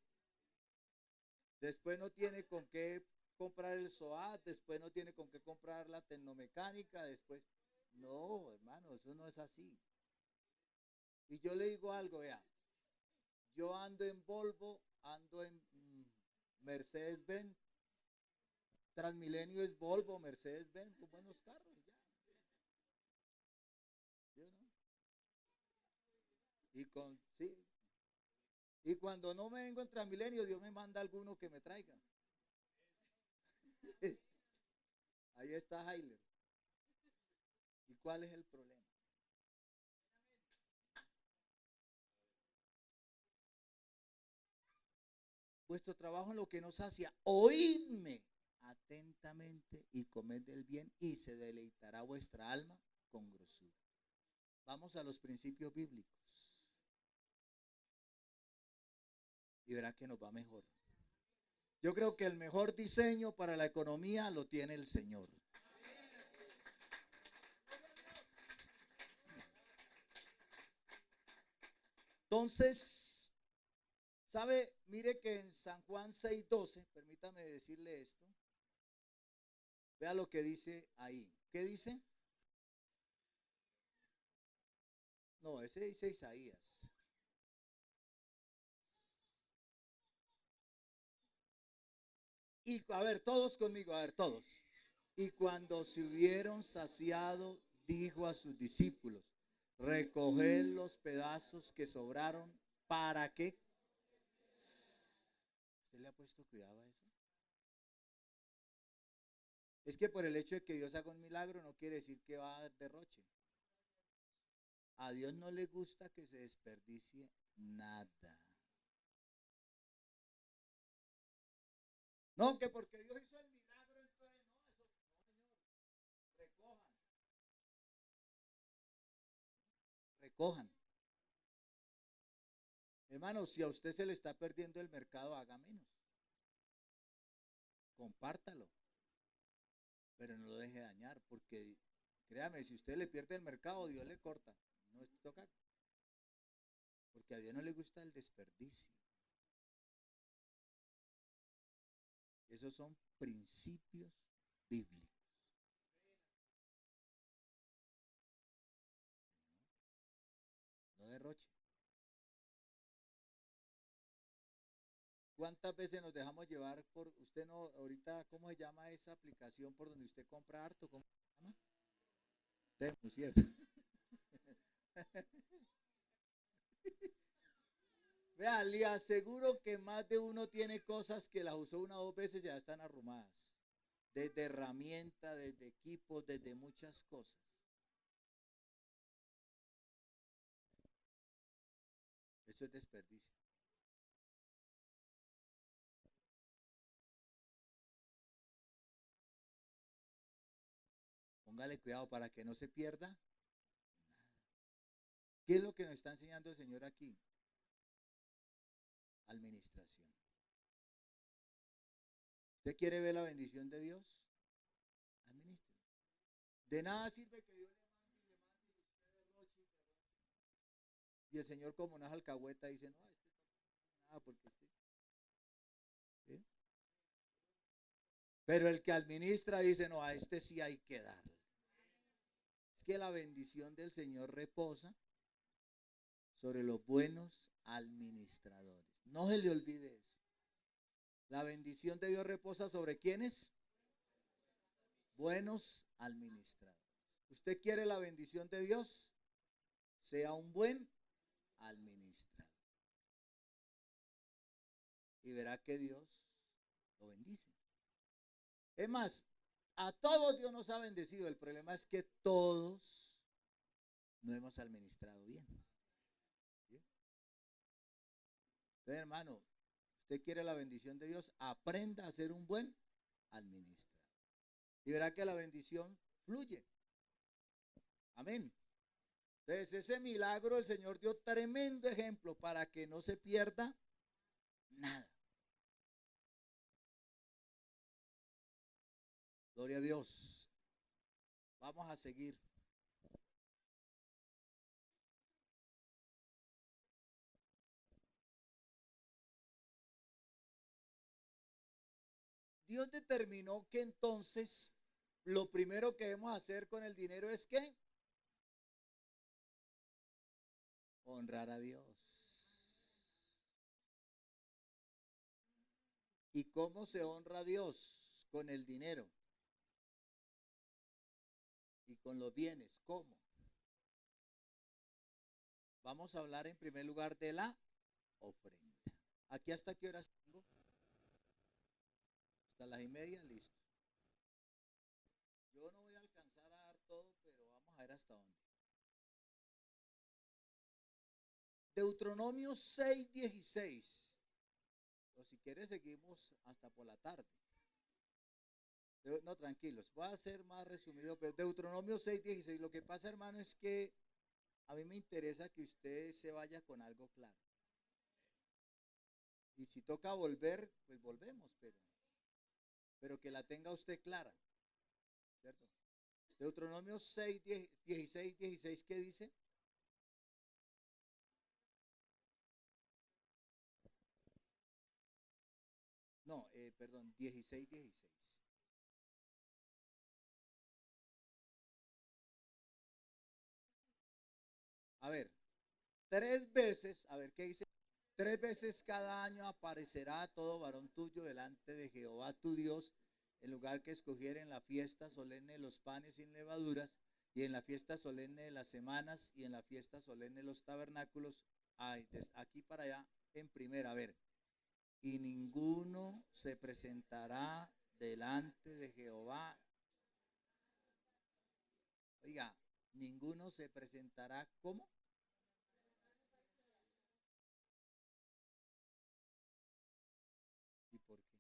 Después no tiene con qué comprar el SOAT, después no tiene con qué comprar la tecnomecánica, después. No, hermano, eso no es así. Y yo le digo algo, vea, yo ando en Volvo, ando en Mercedes-Benz, Transmilenio es Volvo, Mercedes-Benz, son buenos carros, ya. ¿Sí o no? Sí. Y cuando no me vengo en Transmilenio, Dios me manda alguno que me traiga. Ahí está Heiler. ¿Y cuál es el problema? Vuestro trabajo en lo que nos sacia, oídme atentamente y comed del bien y se deleitará vuestra alma con grosura. Vamos a los principios bíblicos y verá que nos va mejor. Yo creo que el mejor diseño para la economía lo tiene el Señor. Entonces, ¿sabe? Mire que en San Juan 6:12, permítame decirle esto. Vea lo que dice ahí. ¿Qué dice? No, ese dice Isaías. Y a ver, todos conmigo, a ver, todos. Y cuando se hubieron saciado, dijo a sus discípulos, recoged los pedazos que sobraron, ¿para qué? ¿Usted le ha puesto cuidado a eso? Es que por el hecho de que Dios haga un milagro no quiere decir que va a dar derroche. A Dios no le gusta que se desperdicie nada. No, que porque Dios hizo el milagro, entonces no, eso, no, señor, recojan. Hermano, si a usted se le está perdiendo el mercado, haga menos. Compártalo, pero no lo deje dañar, porque créame, si usted le pierde el mercado, Dios le corta. No toca, porque a Dios no le gusta el desperdicio. Esos son principios bíblicos. No derroche. ¿Cuántas veces nos dejamos llevar por, usted no, ahorita, ¿cómo se llama esa aplicación por donde usted compra harto? ¿Cómo se llama? Temu, ¿cierto? Vea, le aseguro que más de uno tiene cosas que las usó una o dos veces y ya están arrumadas. Desde herramientas, desde equipos, desde muchas cosas. Eso es desperdicio. Póngale cuidado para que no se pierda. ¿Qué es lo que nos está enseñando el Señor aquí? Administración. ¿Usted quiere ver la bendición de Dios? Administre. De nada sirve que Dios le mande y usted derroche. Y el Señor como una alcahueta dice, no, nada porque este. ¿Sí? Pero el que administra dice, no, a este sí hay que darle. Es que la bendición del Señor reposa sobre los buenos administradores. No se le olvide eso. La bendición de Dios reposa sobre quienes? Buenos administradores. ¿Usted quiere la bendición de Dios? Sea un buen administrador. Y verá que Dios lo bendice. Es más, a todos Dios nos ha bendecido. El problema es que todos no hemos administrado bien. ¿Sí? Entonces, hermano, usted quiere la bendición de Dios, aprenda a ser un buen administrador. Y verá que la bendición fluye. Amén. Entonces, ese milagro el Señor dio tremendo ejemplo para que no se pierda nada. Gloria a Dios. Vamos a seguir. Dios determinó que entonces lo primero que debemos hacer con el dinero es ¿qué? Honrar a Dios. ¿Y cómo se honra a Dios? Con el dinero y con los bienes. ¿Cómo? Vamos a hablar en primer lugar de la ofrenda. ¿Aquí hasta qué horas tengo? Hasta las 1:30, listo. Yo no voy a alcanzar a dar todo, pero vamos a ver hasta dónde. Deuteronomio 6:16. O si quieres seguimos hasta por la tarde. No, tranquilos, voy a ser más resumido, pero Deuteronomio 6:16. Lo que pasa, hermano, es que a mí me interesa que usted se vaya con algo claro. Y si toca volver, pues volvemos, pero que la tenga usted clara, ¿cierto? Deuteronomio 6:16, ¿qué dice? No, perdón, 16:16. A ver, 3 veces, a ver, ¿qué dice? 3 veces cada año aparecerá todo varón tuyo delante de Jehová tu Dios, en lugar que escogiera en la fiesta solemne de los panes sin levaduras, y en la fiesta solemne de las semanas, y en la fiesta solemne de los tabernáculos, aquí para allá, en primera, a ver, y ninguno se presentará delante de Jehová. Oiga, ninguno se presentará, ¿cómo? ¿Y por qué?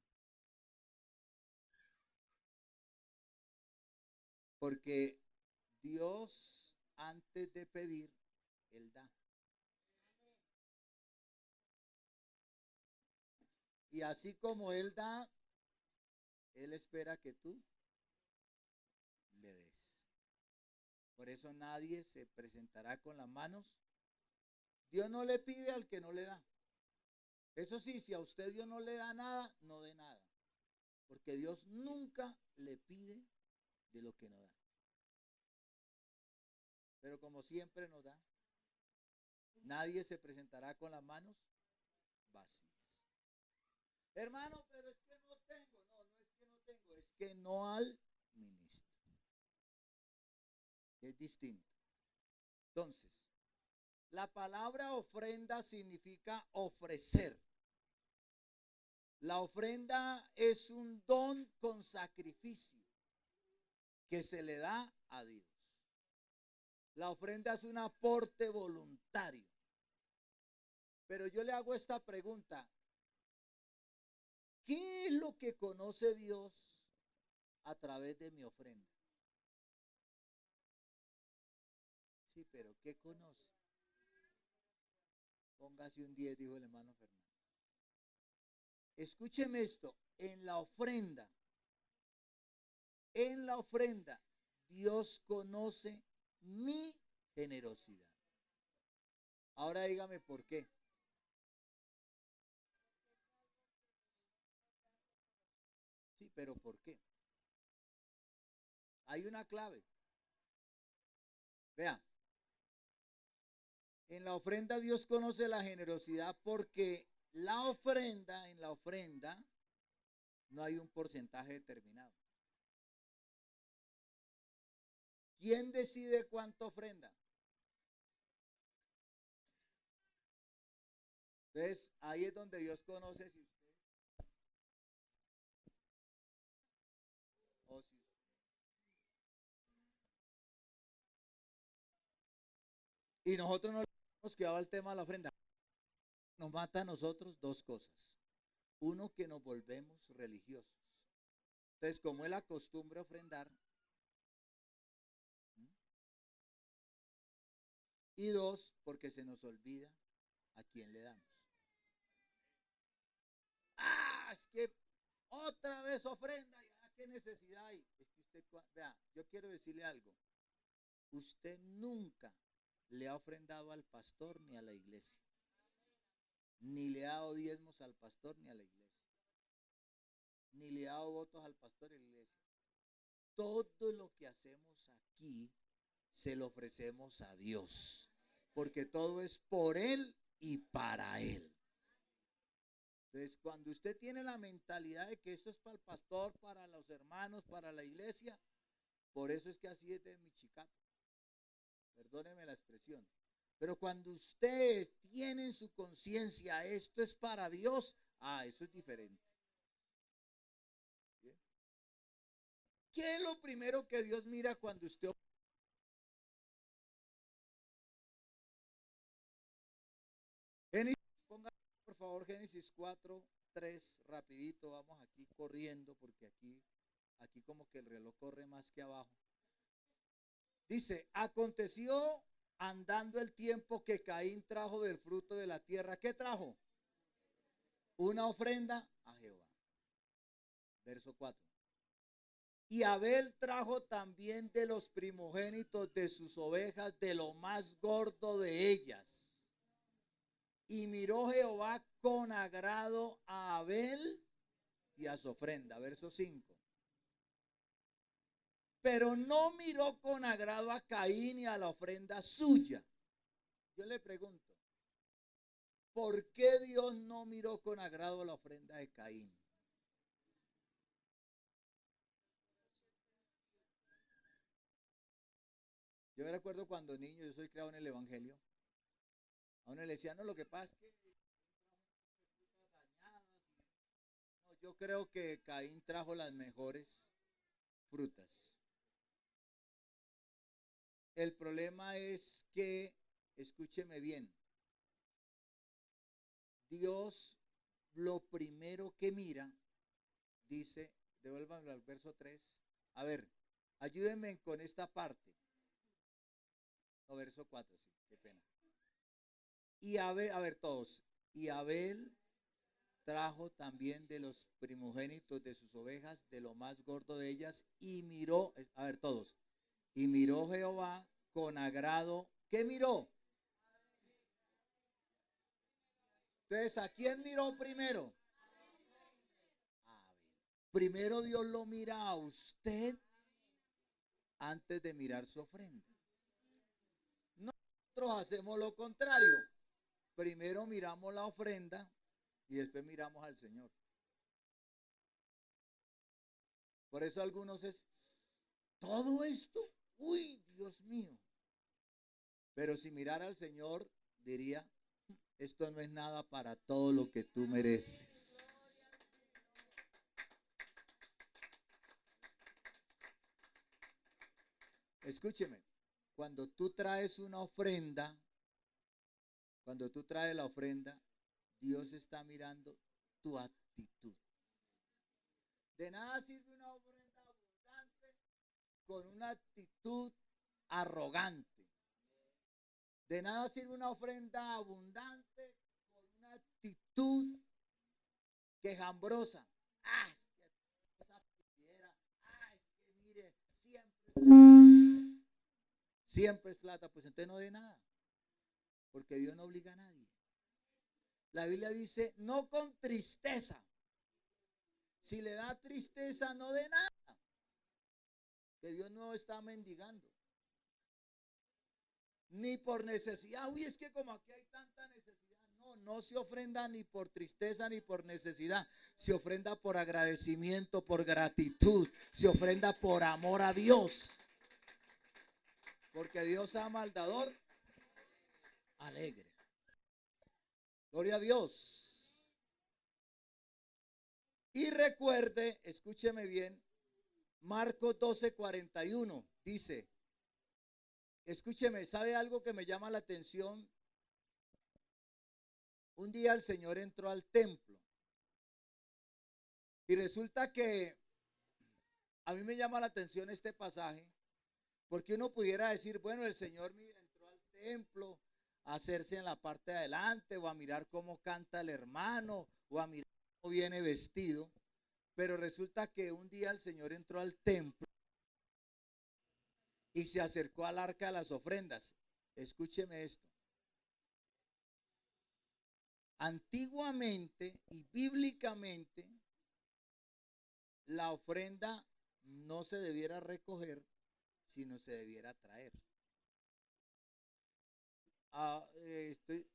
Porque Dios, antes de pedir, Él da. Y así como Él da, Él espera que tú le des. Por eso nadie se presentará con las manos. Dios no le pide al que no le da. Eso sí, si a usted Dios no le da nada, no dé nada. Porque Dios nunca le pide de lo que no da. Pero como siempre nos da, nadie se presentará con las manos vacías. Hermano, pero es que no tengo. No, no es que no tengo, es que no al ministro. Es distinto. Entonces, la palabra ofrenda significa ofrecer. La ofrenda es un don con sacrificio que se le da a Dios. La ofrenda es un aporte voluntario. Pero yo le hago esta pregunta. ¿Qué es lo que conoce Dios a través de mi ofrenda? Sí, pero ¿qué conoce? Póngase un 10, dijo el hermano Fernando. Escúcheme esto, en la ofrenda, Dios conoce mi generosidad. Ahora dígame por qué. Sí, pero ¿por qué? Hay una clave. Vea, en la ofrenda Dios conoce la generosidad porque en la ofrenda, no hay un porcentaje determinado. ¿Quién decide cuánto ofrenda? Entonces, ahí es donde Dios conoce si usted o si usted. Y nosotros no le hemos quedado al tema de la ofrenda. Nos mata a nosotros dos cosas. Uno, que nos volvemos religiosos. Entonces, como es la costumbre ofrendar, ¿m? Y dos, porque se nos olvida a quién le damos. Ah, es que otra vez ofrenda, ya qué necesidad hay. Es que usted, vea, yo quiero decirle algo. Usted nunca le ha ofrendado al pastor ni a la iglesia. Ni le ha dado diezmos al pastor ni a la iglesia. ni le he dado votos al pastor y a la iglesia. Todo lo que hacemos aquí se lo ofrecemos a Dios, porque todo es por Él y para Él. Entonces, cuando usted tiene la mentalidad de que esto es para el pastor, para los hermanos, para la iglesia, por eso es que así es de mi chicato. Perdóneme la expresión. Pero cuando usted tiene en su conciencia esto es para Dios, eso es diferente. ¿Bien? ¿Qué es lo primero que Dios mira cuando usted Génesis, ponga por favor Génesis 4:3 rapidito, vamos aquí corriendo porque aquí como que el reloj corre más que abajo. Dice, aconteció andando el tiempo que Caín trajo del fruto de la tierra. ¿Qué trajo? Una ofrenda a Jehová. Verso 4. Y Abel trajo también de los primogénitos de sus ovejas, de lo más gordo de ellas. Y miró Jehová con agrado a Abel y a su ofrenda. Verso 5. Pero no miró con agrado a Caín y a la ofrenda suya. Yo le pregunto, ¿por qué Dios no miró con agrado la ofrenda de Caín? Yo me recuerdo cuando niño, yo soy criado en el Evangelio, a uno le decían, no, lo que pasa es que no, yo creo que Caín trajo las mejores frutas. El problema es que, escúcheme bien, Dios lo primero que mira, dice, devuélvanlo al verso 3. A ver, ayúdenme con esta parte. No, verso 4, sí, qué pena. Y Abel, a ver todos, y Abel trajo también de los primogénitos de sus ovejas, de lo más gordo de ellas, y miró, a ver todos, y miró Jehová con agrado. ¿Qué miró? Entonces, ¿a quién miró primero? A Abel. Primero Dios lo mira a usted antes de mirar su ofrenda. Nosotros hacemos lo contrario. Primero miramos la ofrenda y después miramos al Señor. Por eso algunos es, todo esto, uy, Dios mío. Pero si mirara al Señor, diría, esto no es nada para todo lo que tú mereces. Escúcheme, cuando tú traes una ofrenda, cuando tú traes la ofrenda, Dios está mirando tu actitud. De nada sirve una ofrenda abundante con una actitud arrogante. De nada sirve una ofrenda abundante con una actitud quejambrosa. Es que esa piedra, es que mire, siempre es plata, pues entonces no de nada, porque Dios no obliga a nadie. La Biblia dice, no con tristeza. Si le da tristeza, no de nada, que Dios no está mendigando. Ni por necesidad. Uy, es que como aquí hay tanta necesidad. No, no se ofrenda ni por tristeza ni por necesidad. Se ofrenda por agradecimiento, por gratitud. Se ofrenda por amor a Dios. Porque Dios ama al dador alegre. Gloria a Dios. Y recuerde, escúcheme bien, Marcos 12:41 dice, escúcheme, ¿sabe algo que me llama la atención? Un día el Señor entró al templo y resulta que a mí me llama la atención este pasaje porque uno pudiera decir, bueno, el Señor entró al templo a hacerse en la parte de adelante o a mirar cómo canta el hermano o a mirar cómo viene vestido, pero resulta que un día el Señor entró al templo y se acercó al arca de las ofrendas. Escúcheme esto. Antiguamente y bíblicamente, la ofrenda no se debiera recoger, sino se debiera traer.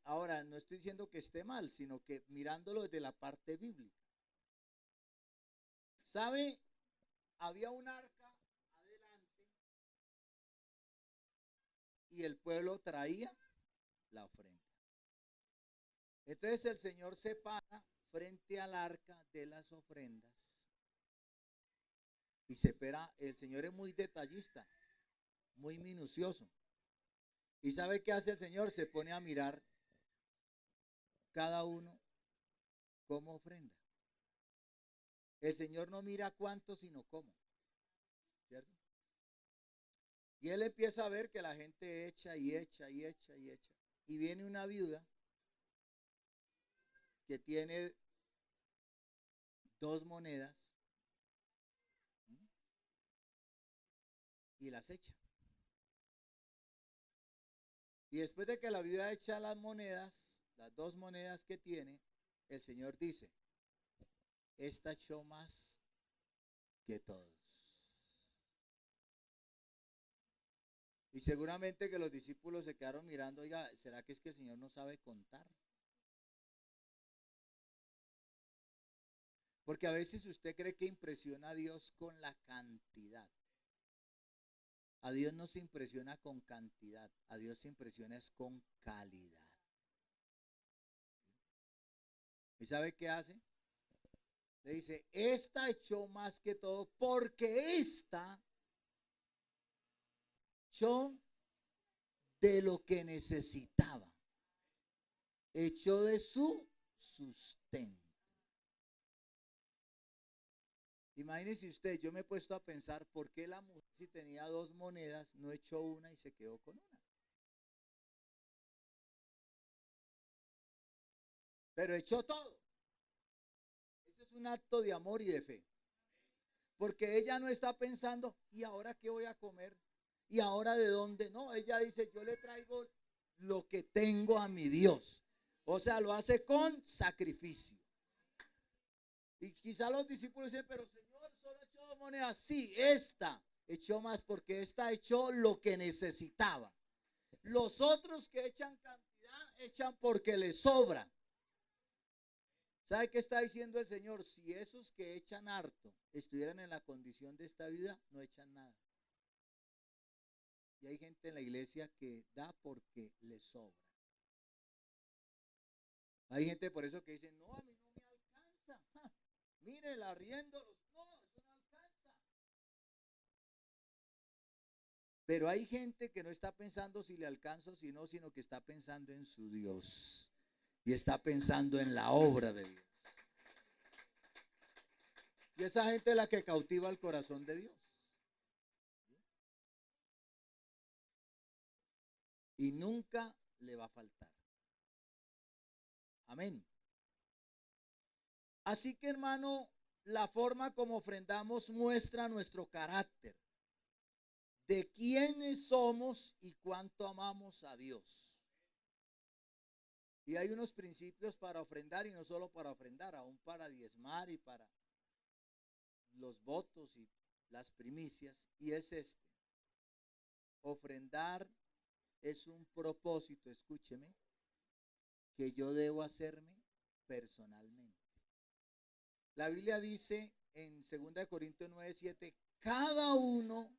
Ahora, no estoy diciendo que esté mal, sino que mirándolo desde la parte bíblica. ¿Sabe? Había un arca adelante y el pueblo traía la ofrenda. Entonces el Señor se para frente al arca de las ofrendas y se espera. El Señor es muy detallista, muy minucioso. ¿Y sabe qué hace el Señor? Se pone a mirar cada uno cómo ofrenda. El Señor no mira cuánto, sino cómo, ¿cierto? Y Él empieza a ver que la gente echa y echa y echa y echa. Y viene una viuda que tiene 2 monedas y las echa. Y después de que la viuda echa las monedas, las 2 monedas que tiene, el Señor dice, esta echó más que todos. Y seguramente que los discípulos se quedaron mirando, oiga, ¿será que es que el Señor no sabe contar? Porque a veces usted cree que impresiona a Dios con la cantidad. A Dios no se impresiona con cantidad, a Dios se impresiona es con calidad. ¿Y sabe qué hace? Le dice, esta echó más que todo porque esta echó de lo que necesitaba. Echó de su sustento. Imagínese usted, yo me he puesto a pensar por qué la mujer, si tenía 2 monedas, no echó una y se quedó con una. Pero echó todo. Ese es un acto de amor y de fe. Porque ella no está pensando, ¿y ahora qué voy a comer? ¿Y ahora de dónde? No, ella dice, yo le traigo lo que tengo a mi Dios. O sea, lo hace con sacrificio. Y quizá los discípulos dicen, pero Señor, solo echó 2 monedas. Sí, esta echó más porque esta echó lo que necesitaba. Los otros que echan cantidad, echan porque les sobra. ¿Sabe qué está diciendo el Señor? Si esos que echan harto estuvieran en la condición de esta vida, no echan nada. Y hay gente en la iglesia que da porque le sobra. Hay gente por eso que dice, no, a mí no me alcanza. Ja, mire, el arriendo, no, eso no alcanza. Pero hay gente que no está pensando si le alcanzo, sino que está pensando en su Dios. Y está pensando en la obra de Dios. Y esa gente es la que cautiva el corazón de Dios. Y nunca le va a faltar. Amén. Así que, hermano, la forma como ofrendamos muestra nuestro carácter, de quiénes somos y cuánto amamos a Dios. Y hay unos principios para ofrendar y no solo para ofrendar, aún para diezmar y para los votos y las primicias. Y es este: ofrendar es un propósito, escúcheme, que yo debo hacerme personalmente. La Biblia dice en 2 Corintios 9:7, cada uno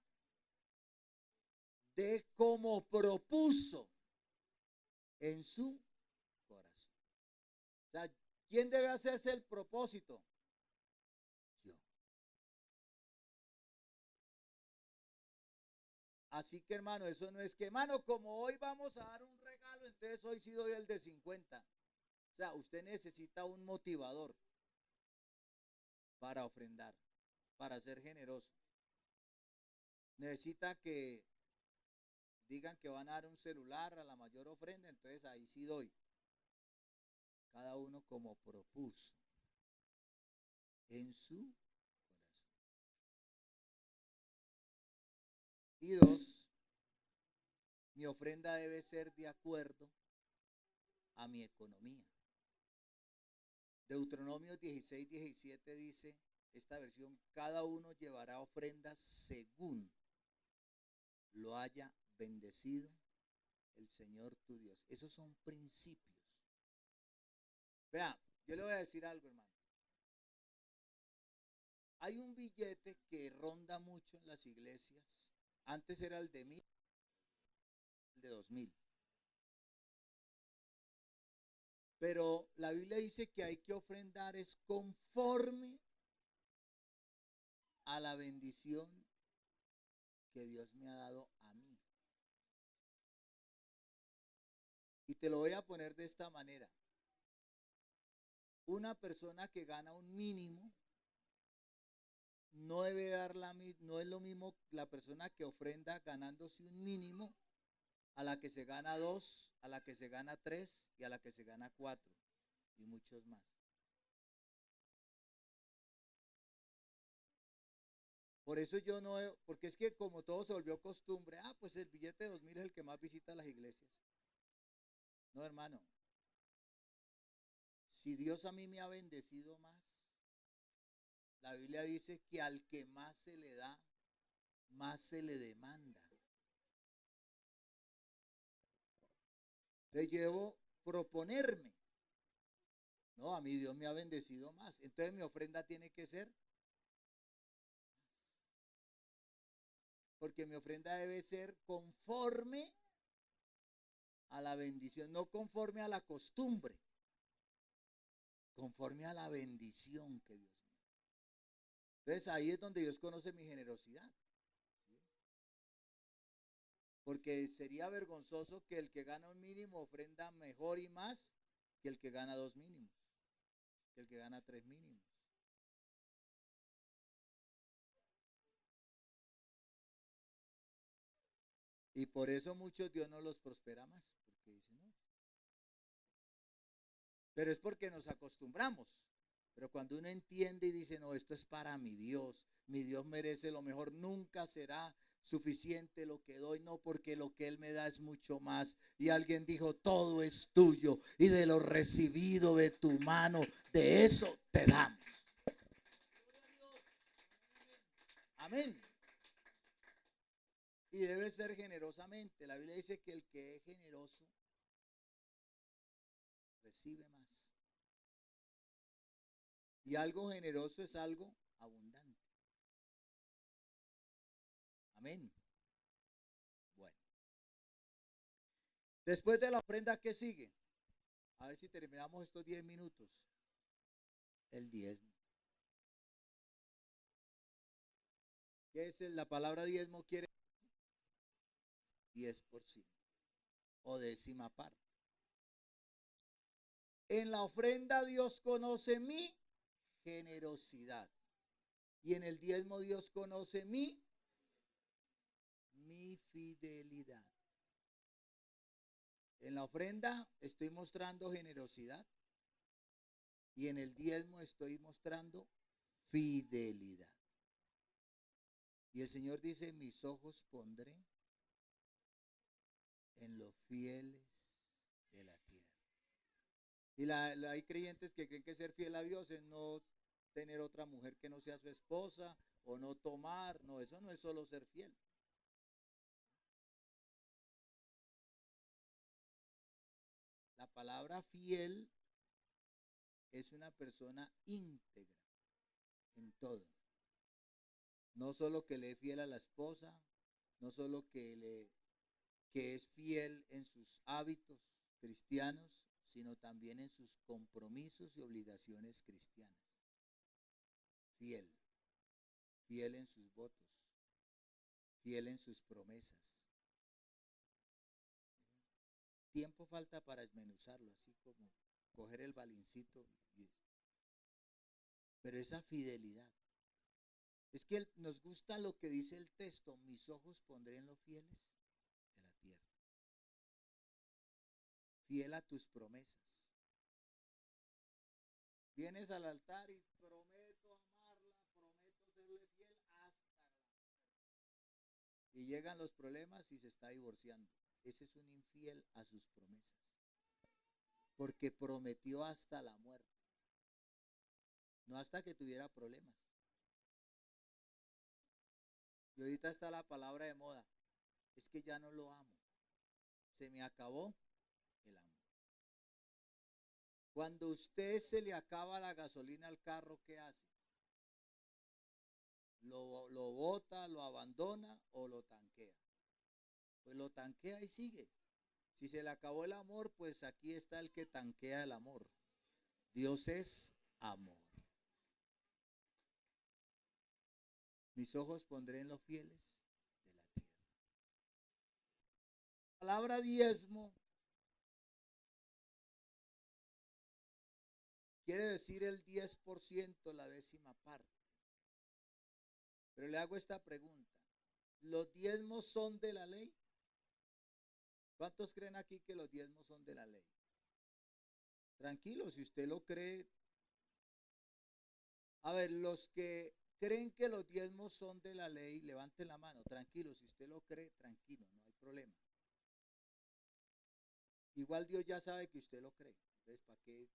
de como propuso en su corazón. O sea, ¿quién debe hacerse el propósito? Yo. Así que, hermano, eso no es que, hermano, como hoy vamos a dar un regalo, entonces hoy sí doy el de 50. O sea, usted necesita un motivador para ofrendar, para ser generoso. Necesita que digan que van a dar un celular a la mayor ofrenda, entonces ahí sí doy. Cada uno como propuso en su corazón. Y 2, mi ofrenda debe ser de acuerdo a mi economía. Deuteronomio 16:17 dice, esta versión, cada uno llevará ofrendas según lo haya bendecido el Señor tu Dios. Esos son principios. Vea, yo le voy a decir algo, hermano. Hay un billete que ronda mucho en las iglesias. Antes era el de 1000, el de 2000. Pero la Biblia dice que hay que ofrendar es conforme a la bendición que Dios me ha dado a mí. Y te lo voy a poner de esta manera. Una persona que gana un mínimo no debe dar no es lo mismo la persona que ofrenda ganándose un mínimo a la que se gana 2, a la que se gana 3 y a la que se gana 4 y muchos más. Por eso yo no, porque es que como todo se volvió costumbre, pues el billete de 2000 es el que más visita las iglesias. No, hermano. Si Dios a mí me ha bendecido más, la Biblia dice que al que más se le da, más se le demanda. Entonces yo debo proponerme. No, a mí Dios me ha bendecido más. Entonces mi ofrenda tiene que ser, porque mi ofrenda debe ser conforme a la bendición, no conforme a la costumbre, conforme a la bendición que Dios me da. Entonces ahí es donde Dios conoce mi generosidad. ¿Sí? Porque sería vergonzoso que el que gana un mínimo ofrenda mejor y más que el que gana 2 mínimos, que el que gana 3 mínimos. Y por eso muchos Dios no los prospera más, porque dicen no. Pero es porque nos acostumbramos. Pero cuando uno entiende y dice, no, esto es para mi Dios merece lo mejor, nunca será suficiente lo que doy, no, porque lo que Él me da es mucho más. Y alguien dijo, todo es tuyo y de lo recibido de tu mano, de eso te damos. Amén. Y debe ser generosamente. La Biblia dice que el que es generoso recibe más. Y algo generoso es algo abundante. Amén. Bueno. Después de la ofrenda, ¿qué sigue? A ver si terminamos estos 10 minutos. El diezmo. ¿Qué es la palabra diezmo? Quiere 10% o décima parte. En la ofrenda Dios conoce mi generosidad. Y en el diezmo Dios conoce mi fidelidad. En la ofrenda estoy mostrando generosidad. Y en el diezmo estoy mostrando fidelidad. Y el Señor dice, mis ojos pondré en los fieles de la tierra. Y hay creyentes que creen que ser fiel a Dios es no tener otra mujer que no sea su esposa o no tomar. No, eso no es solo ser fiel. La palabra fiel es una persona íntegra en todo. No solo que le es fiel a la esposa, no solo que es fiel en sus hábitos cristianos, sino también en sus compromisos y obligaciones cristianas. Fiel, fiel en sus votos, fiel en sus promesas. Tiempo falta para desmenuzarlo, así como coger el balincito. Pero esa fidelidad. Es que nos gusta lo que dice el texto, mis ojos pondré en los fieles de la tierra. Fiel a tus promesas. Vienes al altar y prometo amarla, prometo serle fiel hasta la muerte. Y llegan los problemas y se está divorciando. Ese es un infiel a sus promesas. Porque prometió hasta la muerte. No hasta que tuviera problemas, Y ahorita está la palabra de moda. Es que ya no lo amo. Se me acabó el amor. Cuando a usted se le acaba la gasolina al carro, ¿qué hace? ¿Lo bota, lo abandona o lo tanquea? Pues lo tanquea y sigue. Si se le acabó el amor, pues aquí está el que tanquea el amor. Dios es amor. Mis ojos pondré en los fieles de la tierra. La palabra diezmo quiere decir el 10%, la décima parte. Pero le hago esta pregunta. ¿Los diezmos son de la ley? ¿Cuántos creen aquí que los diezmos son de la ley? Tranquilo, si usted lo cree. A ver, los que creen que los diezmos son de la ley, levanten la mano. Tranquilo, si usted lo cree, tranquilo, no hay problema. Igual Dios ya sabe que usted lo cree. Entonces, ¿para qué?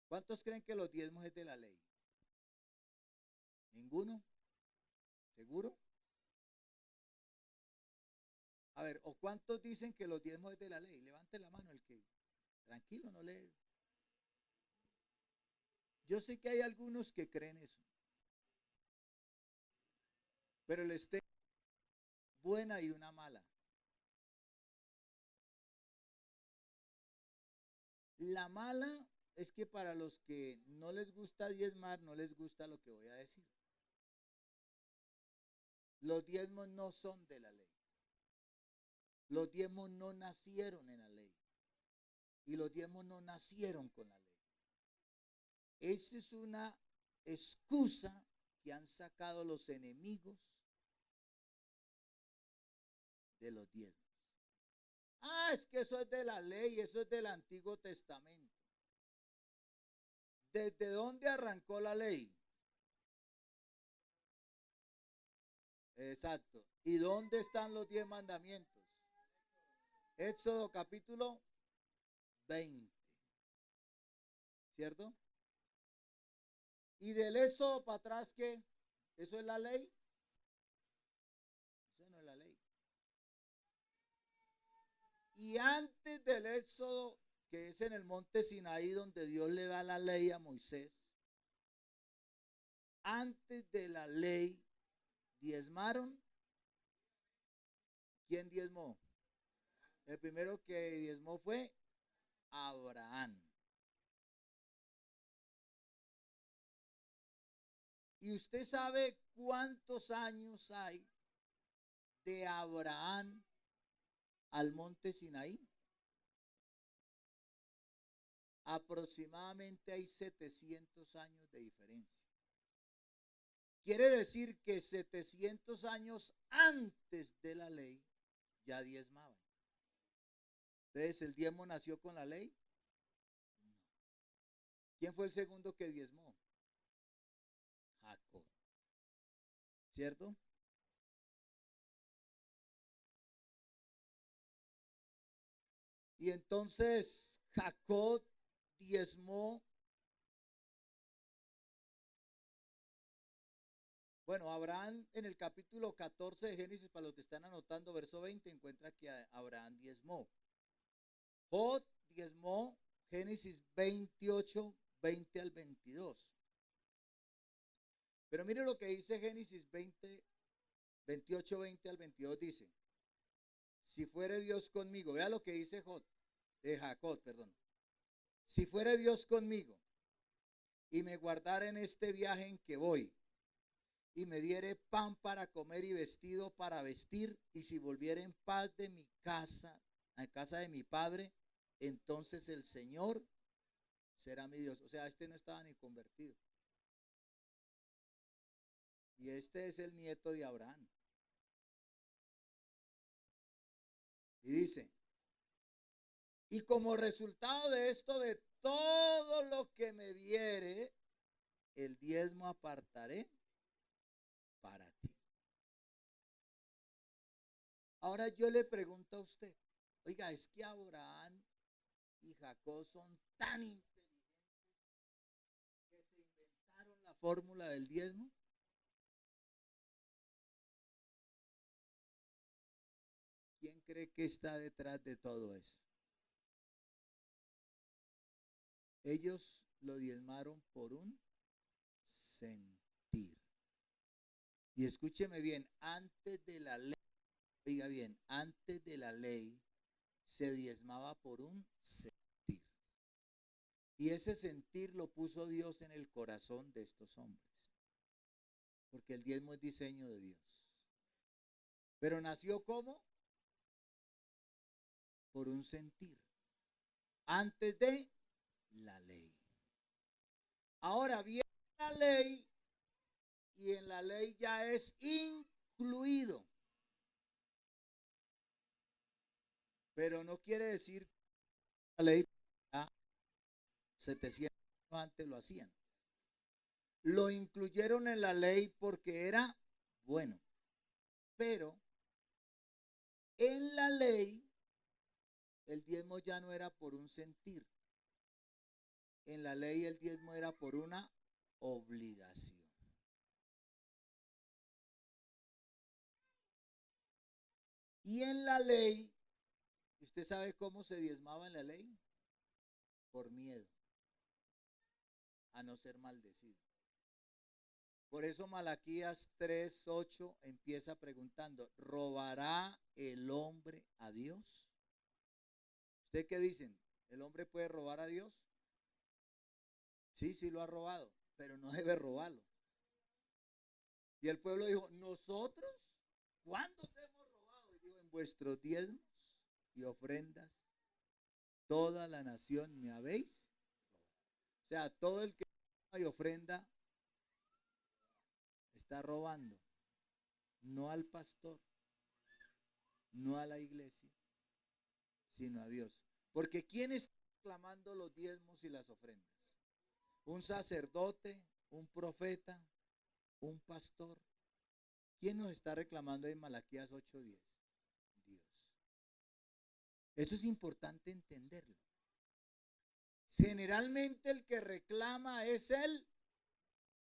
¿Cuántos creen que los diezmos es de la ley? ¿Ninguno? ¿Seguro? A ver, ¿o cuántos dicen que los diezmos es de la ley? Levanten la mano el que. Tranquilo, no le. Yo sé que hay algunos que creen eso. Pero les tengo buena y una mala. La mala es que para los que no les gusta diezmar, no les gusta lo que voy a decir. Los diezmos no son de la ley. Los diezmos no nacieron en la ley. Y los diezmos no nacieron con la ley. Esa es una excusa que han sacado los enemigos de los diezmos. Ah, es que eso es de la ley, eso es del Antiguo Testamento. ¿Desde dónde arrancó la ley? Exacto. ¿Y dónde están los 10 mandamientos? Éxodo capítulo 20. ¿Cierto? ¿Y del Éxodo para atrás qué? ¿Eso es la ley? Eso no es la ley. Y antes del Éxodo, que es en el monte Sinaí donde Dios le da la ley a Moisés, antes de la ley, ¿diezmaron? ¿Quién diezmó? El primero que diezmó fue Abraham. ¿Y usted sabe cuántos años hay de Abraham al monte Sinaí? Aproximadamente hay 700 años de diferencia. Quiere decir que 700 años antes de la ley ya diezmaban. Entonces, ¿el diezmo nació con la ley? No. ¿Quién fue el segundo que diezmó? Jacob. ¿Cierto? Y entonces Jacob diezmó. Bueno, Abraham en el capítulo 14 de Génesis, para los que están anotando, verso 20, encuentra que Abraham diezmó. Job diezmó, Génesis 28, 20 al 22. Pero mire lo que dice Génesis 20, 28, 20 al 22, dice, si fuere Dios conmigo, vea lo que dice Jacob, perdón. Si fuere Dios conmigo y me guardara en este viaje en que voy, y me diere pan para comer y vestido para vestir, y si volviera en paz de mi casa, a casa de mi padre, entonces el Señor será mi Dios. O sea, este no estaba ni convertido. Y este es el nieto de Abraham. Y dice, y como resultado de esto, de todo lo que me diere, el diezmo apartaré para ti. Ahora yo le pregunto a usted, oiga, es que Abraham y Jacob son tan inteligentes que se inventaron la fórmula del diezmo. cree que está detrás de todo eso? Ellos lo diezmaron por un sentir. Y escúcheme bien, antes de la ley, oiga bien, antes de la ley se diezmaba por un sentir. Y ese sentir lo puso Dios en el corazón de estos hombres. Porque el diezmo es diseño de Dios. Pero nació ¿cómo? Por un sentir. Antes de la ley. Ahora viene la ley y en la ley ya es incluido. Pero no quiere decir que la ley ya 700 años antes lo hacían. Lo incluyeron en la ley porque era bueno. Pero en la ley el diezmo ya no era por un sentir. En la ley el diezmo era por una obligación. Y en la ley, ¿usted sabe cómo se diezmaba en la ley? Por miedo a no ser maldecido. Por eso Malaquías 3:8 empieza preguntando, ¿robará el hombre a Dios? ¿Usted qué dicen? ¿El hombre puede robar a Dios? Sí, sí lo ha robado, pero no debe robarlo. Y el pueblo dijo, ¿nosotros? ¿Cuándo te hemos robado? Y dijo, en vuestros diezmos y ofrendas, toda la nación me habéis robado. O sea, todo el que y ofrenda está robando, no al pastor, no a la iglesia, sino a Dios. Porque ¿quién está reclamando los diezmos y las ofrendas? ¿Un sacerdote, un profeta, un pastor? ¿Quién nos está reclamando en Malaquías 8:10? Dios. Eso es importante entenderlo. Generalmente el que reclama es el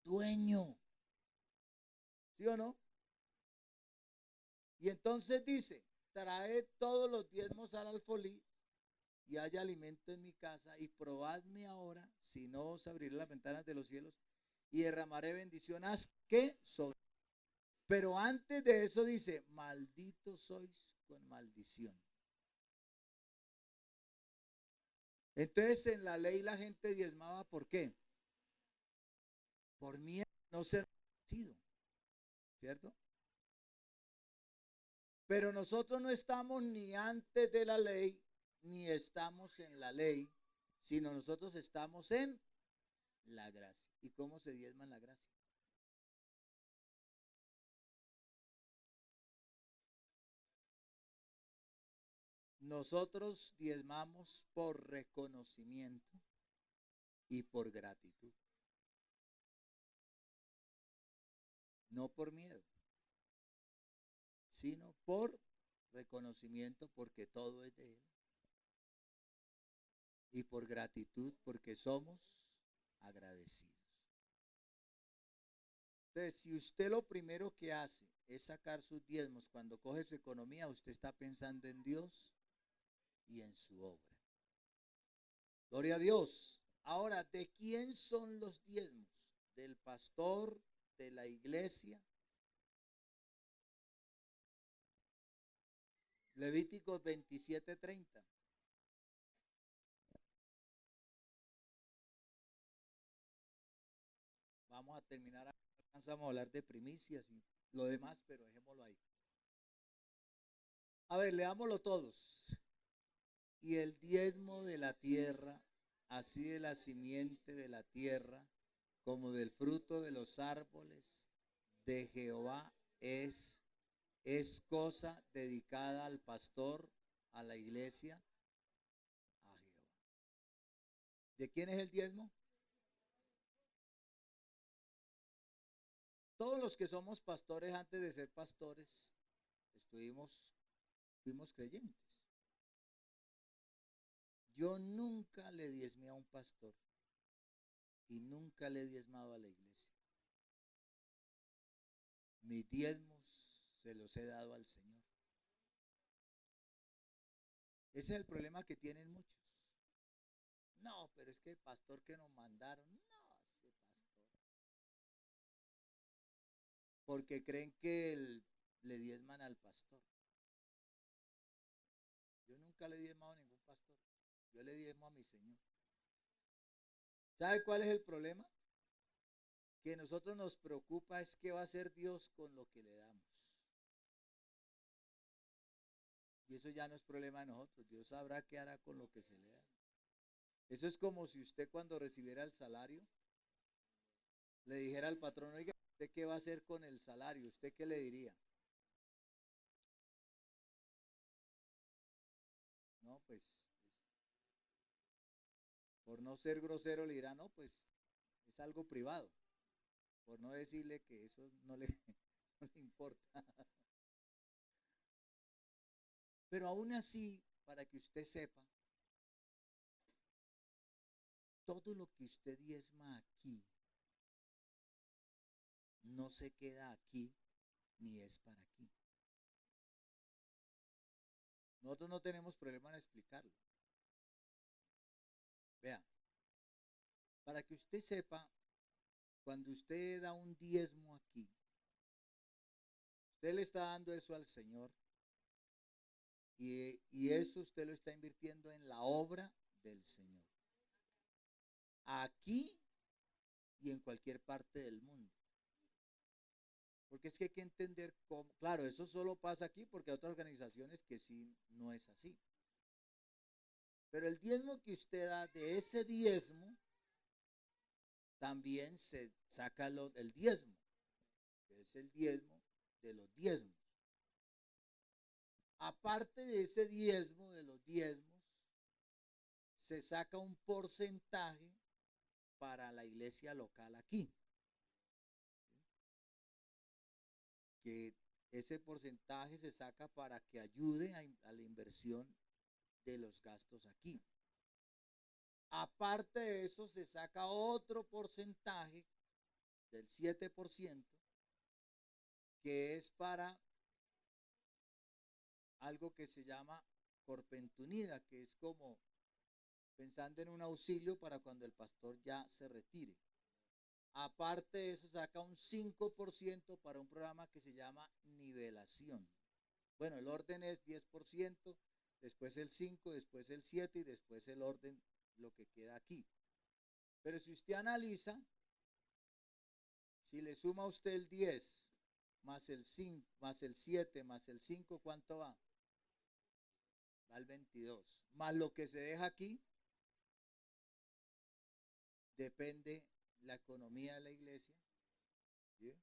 dueño. ¿Sí o no? Y entonces dice, traed todos los diezmos al alfolí y haya alimento en mi casa y probadme ahora, si no os abriré las ventanas de los cielos y derramaré bendición hasta que sobre. Pero antes de eso dice, malditos sois con maldición. Entonces en la ley la gente diezmaba, ¿por qué? Por miedo a no ser maldecido, ¿cierto? Pero nosotros no estamos ni antes de la ley, ni estamos en la ley, sino nosotros estamos en la gracia. ¿Y cómo se diezma en la gracia? Nosotros diezmamos por reconocimiento y por gratitud. No por miedo, sino por reconocimiento porque todo es de Él. Y por gratitud porque somos agradecidos. Entonces, si usted lo primero que hace es sacar sus diezmos cuando coge su economía, usted está pensando en Dios y en su obra. Gloria a Dios. Ahora, ¿de quién son los diezmos? ¿Del pastor? ¿De la iglesia? Levíticos 27:30. Vamos a terminar, alcanzamos a hablar de primicias y lo demás, pero dejémoslo ahí. A ver, leámoslo todos. Y el diezmo de la tierra, así de la simiente de la tierra, como del fruto de los árboles de Jehová es cosa dedicada al pastor, a la iglesia, a Jehová. ¿De quién es el diezmo? Todos los que somos pastores antes de ser pastores, fuimos creyentes. Yo nunca le diezmé a un pastor y nunca le he diezmado a la iglesia. Mis diezmos se los he dado al Señor. Ese es el problema que tienen muchos. No, pero es que el pastor que nos mandaron, no, ese pastor. Porque creen que le diezman al pastor. Yo nunca le he diezmado a ningún pastor. Yo le diezmo a mi Señor. ¿Sabe cuál es el problema? Que a nosotros nos preocupa es qué va a hacer Dios con lo que le damos. Y eso ya no es problema de nosotros. Dios sabrá qué hará con lo que se le da. Eso es como si usted cuando recibiera el salario le dijera al patrón, oiga, ¿usted qué va a hacer con el salario? ¿Usted qué le diría? No, pues, por no ser grosero le dirá, no, pues es algo privado. Por no decirle que eso no le, no le importa. Pero aún así, para que usted sepa, todo lo que usted diezma aquí no se queda aquí ni es para aquí. Nosotros no tenemos problema en explicarlo. Vea, para que usted sepa, cuando usted da un diezmo aquí, usted le está dando eso al Señor y eso usted lo está invirtiendo en la obra del Señor. Aquí y en cualquier parte del mundo. Porque es que hay que entender cómo, claro, eso solo pasa aquí porque hay otras organizaciones que sí no es así. Pero el diezmo que usted da de ese diezmo, también se saca el diezmo, que es el diezmo de los diezmos. Aparte de ese diezmo de los diezmos, se saca un porcentaje para la iglesia local aquí. Que ese porcentaje se saca para que ayude a la inversión de los gastos aquí. Aparte de eso, se saca otro porcentaje del 7% que es para algo que se llama corpentunida, que es como pensando en un auxilio para cuando el pastor ya se retire. Aparte de eso, saca un 5% para un programa que se llama nivelación. Bueno, el orden es 10%, después el 5%, después el 7% y después el orden, lo que queda aquí. Pero si usted analiza, si le suma a usted el 10 más el 5, más el 7, más el 5, ¿cuánto va? Va al 22. Más lo que se deja aquí, depende la economía de la iglesia. ¿Sí?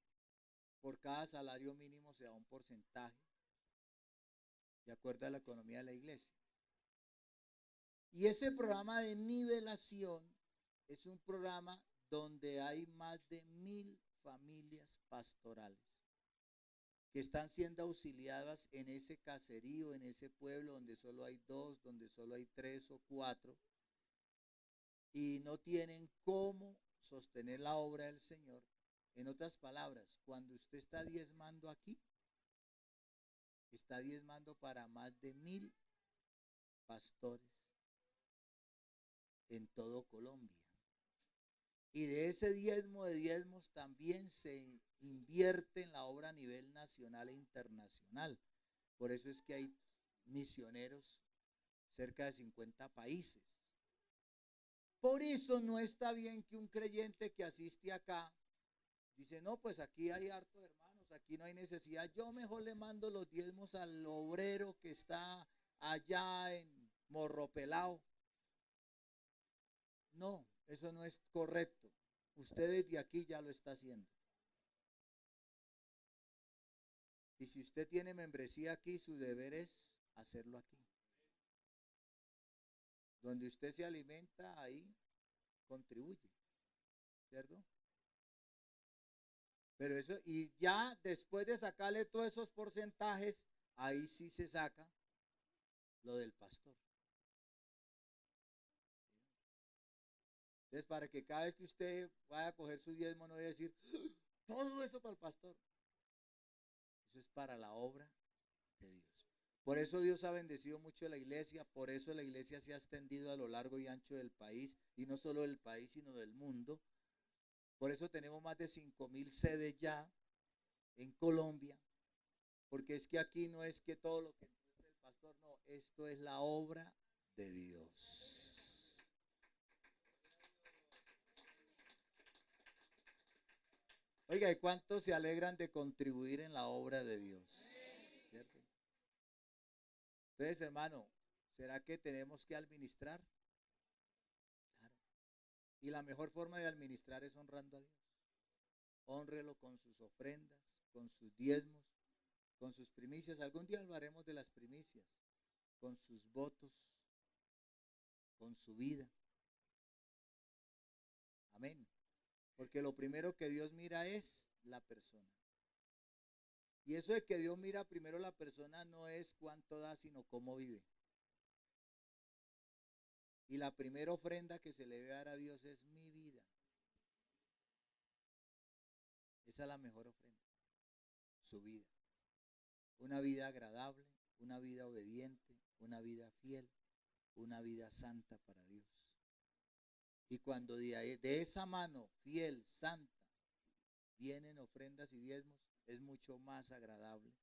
Por cada salario mínimo se da un porcentaje, de acuerdo a la economía de la iglesia. Y ese programa de nivelación es un programa donde hay más de 1000 familias pastorales que están siendo auxiliadas en ese caserío, en ese pueblo donde solo hay 2, donde solo hay 3 o 4, y no tienen cómo sostener la obra del Señor. En otras palabras, cuando usted está diezmando aquí, está diezmando para más de 1000 pastores en todo Colombia. Y de ese diezmo de diezmos también se invierte en la obra a nivel nacional e internacional. Por eso es que hay misioneros cerca de 50 países. Por eso no está bien que un creyente que asiste acá dice, no, pues aquí hay harto hermanos, aquí no hay necesidad. Yo mejor le mando los diezmos al obrero que está allá en Morropelao. No, eso no es correcto. Usted desde aquí ya lo está haciendo. Y si usted tiene membresía aquí, su deber es hacerlo aquí. Donde usted se alimenta, ahí contribuye, ¿cierto? Pero eso, y ya después de sacarle todos esos porcentajes, ahí sí se saca lo del pastor. Entonces, para que cada vez que usted vaya a coger su diezmo, no vaya a decir, todo eso para el pastor. Eso es para la obra de Dios. Por eso Dios ha bendecido mucho a la iglesia, por eso la iglesia se ha extendido a lo largo y ancho del país, y no solo del país, sino del mundo. Por eso tenemos más de 5.000 sedes ya en Colombia, porque es que aquí no es que todo lo que muestra el pastor, no, esto es la obra de Dios. Oiga, ¿y cuántos se alegran de contribuir en la obra de Dios? ¿Cierto? Entonces, hermano, ¿será que tenemos que administrar? Claro. Y la mejor forma de administrar es honrando a Dios. Hónrelo con sus ofrendas, con sus diezmos, con sus primicias. Algún día hablaremos de las primicias, con sus votos, con su vida. Amén. Porque lo primero que Dios mira es la persona. Y eso de que Dios mira primero la persona no es cuánto da, sino cómo vive. Y la primera ofrenda que se le debe dar a Dios es mi vida. Esa es la mejor ofrenda, su vida. Una vida agradable, una vida obediente, una vida fiel, una vida santa para Dios. Y cuando de esa mano fiel, santa, vienen ofrendas y diezmos, es mucho más agradable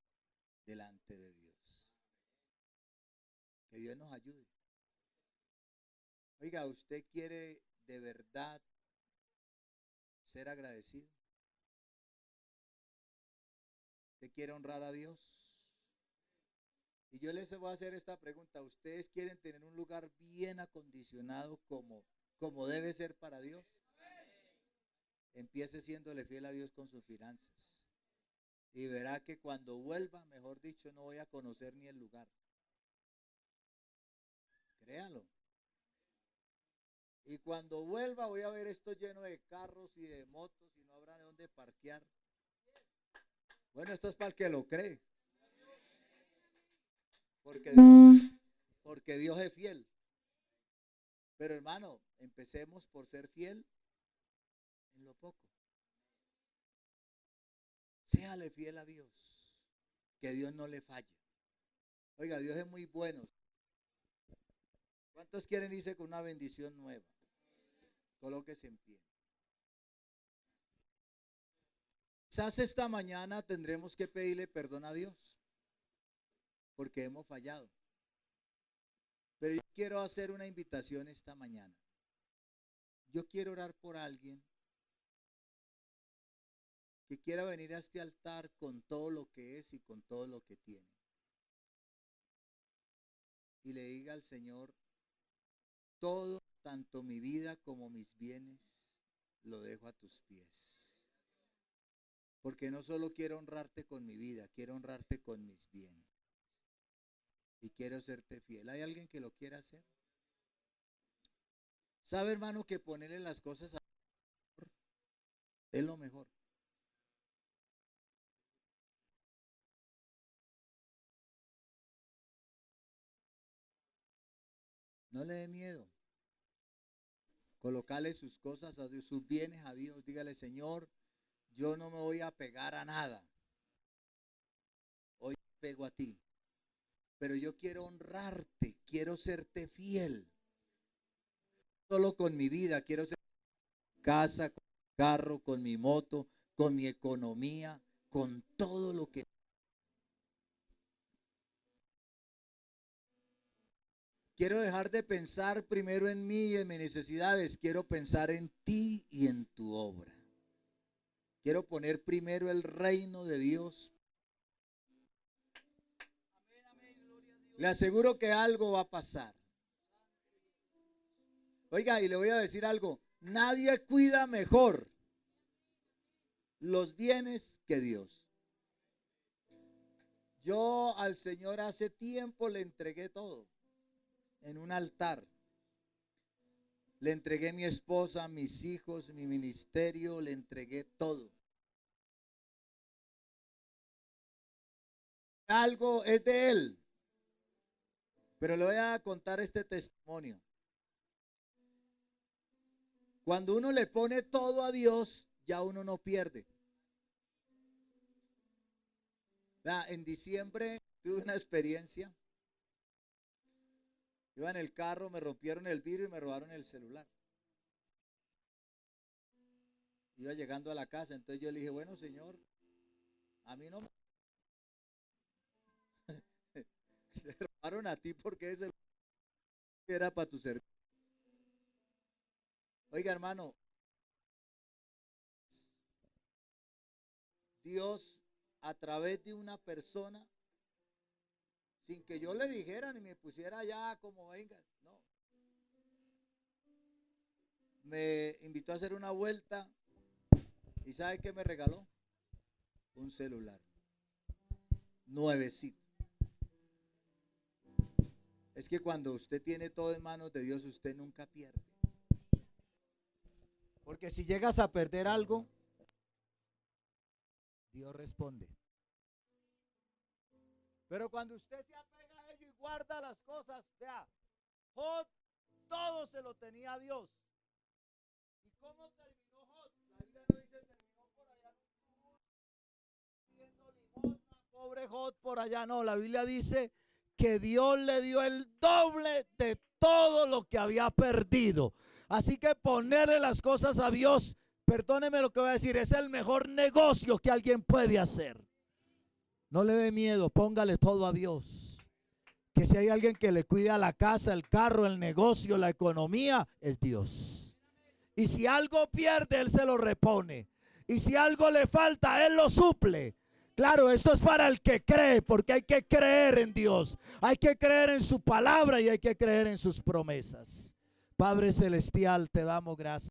delante de Dios. Que Dios nos ayude. Oiga, ¿usted quiere de verdad ser agradecido? ¿Usted quiere honrar a Dios? Y yo les voy a hacer esta pregunta. ¿Ustedes quieren tener un lugar bien acondicionado como debe ser para Dios? Empiece siéndole fiel a Dios con sus finanzas. Y verá que cuando vuelva, mejor dicho, no voy a conocer ni el lugar. Créalo. Y cuando vuelva voy a ver esto lleno de carros y de motos y no habrá de dónde parquear. Bueno, esto es para el que lo cree. Porque Dios es fiel. Pero hermano, empecemos por ser fiel en lo poco. Séale fiel a Dios, que Dios no le falle. Oiga, Dios es muy bueno. ¿Cuántos quieren irse con una bendición nueva? Colóquese en pie. Quizás esta mañana tendremos que pedirle perdón a Dios, porque hemos fallado. Pero yo quiero hacer una invitación esta mañana. Yo quiero orar por alguien que quiera venir a este altar con todo lo que es y con todo lo que tiene. Y le diga al Señor, todo, tanto mi vida como mis bienes, lo dejo a tus pies. Porque no solo quiero honrarte con mi vida, quiero honrarte con mis bienes. Y quiero serte fiel. ¿Hay alguien que lo quiera hacer? ¿Sabe, hermano, que ponerle las cosas a Dios es lo mejor? No le dé miedo. Colocarle sus cosas a Dios, sus bienes a Dios. Dígale, Señor, yo no me voy a pegar a nada. Hoy me pego a ti. Pero yo quiero honrarte, quiero serte fiel. Solo con mi vida, quiero ser con mi casa, con mi carro, con mi moto, con mi economía, con todo lo que... Quiero dejar de pensar primero en mí y en mis necesidades. Quiero pensar en ti y en tu obra. Quiero poner primero el reino de Dios. Le aseguro que algo va a pasar. Oiga, y le voy a decir algo. Nadie cuida mejor los bienes que Dios. Yo al Señor hace tiempo le entregué todo en un altar. Le entregué mi esposa, mis hijos, mi ministerio, le entregué todo. Algo es de Él. Pero le voy a contar este testimonio. Cuando uno le pone todo a Dios, ya uno no pierde. Vea, en diciembre tuve una experiencia. Iba en el carro, me rompieron el vidrio y me robaron el celular. Iba llegando a la casa, entonces yo le dije, bueno, señor, a mí no me te robaron a ti porque ese era para tu servicio. Oiga, hermano, Dios a través de una persona, sin que yo le dijera ni me pusiera ya como venga, no. Me invitó a hacer una vuelta y ¿sabe qué me regaló? Un celular nuevecito. Es que cuando usted tiene todo en manos de Dios, usted nunca pierde. Porque si llegas a perder algo, Dios responde. Pero cuando usted se apega a ello y guarda las cosas, vea, Job todo se lo tenía a Dios. ¿Y cómo terminó Job? La Biblia no dice terminó por allá pidiendo limosna, pobre Job por allá, no, la Biblia dice que Dios le dio el doble de todo lo que había perdido. Así que ponerle las cosas a Dios, perdóneme lo que voy a decir, es el mejor negocio que alguien puede hacer. No le dé miedo, póngale todo a Dios. Que si hay alguien que le cuida la casa, el carro, el negocio, la economía, es Dios. Y si algo pierde, Él se lo repone. Y si algo le falta, Él lo suple. Claro, esto es para el que cree, porque hay que creer en Dios. Hay que creer en su palabra y hay que creer en sus promesas. Padre Celestial, te damos gracias.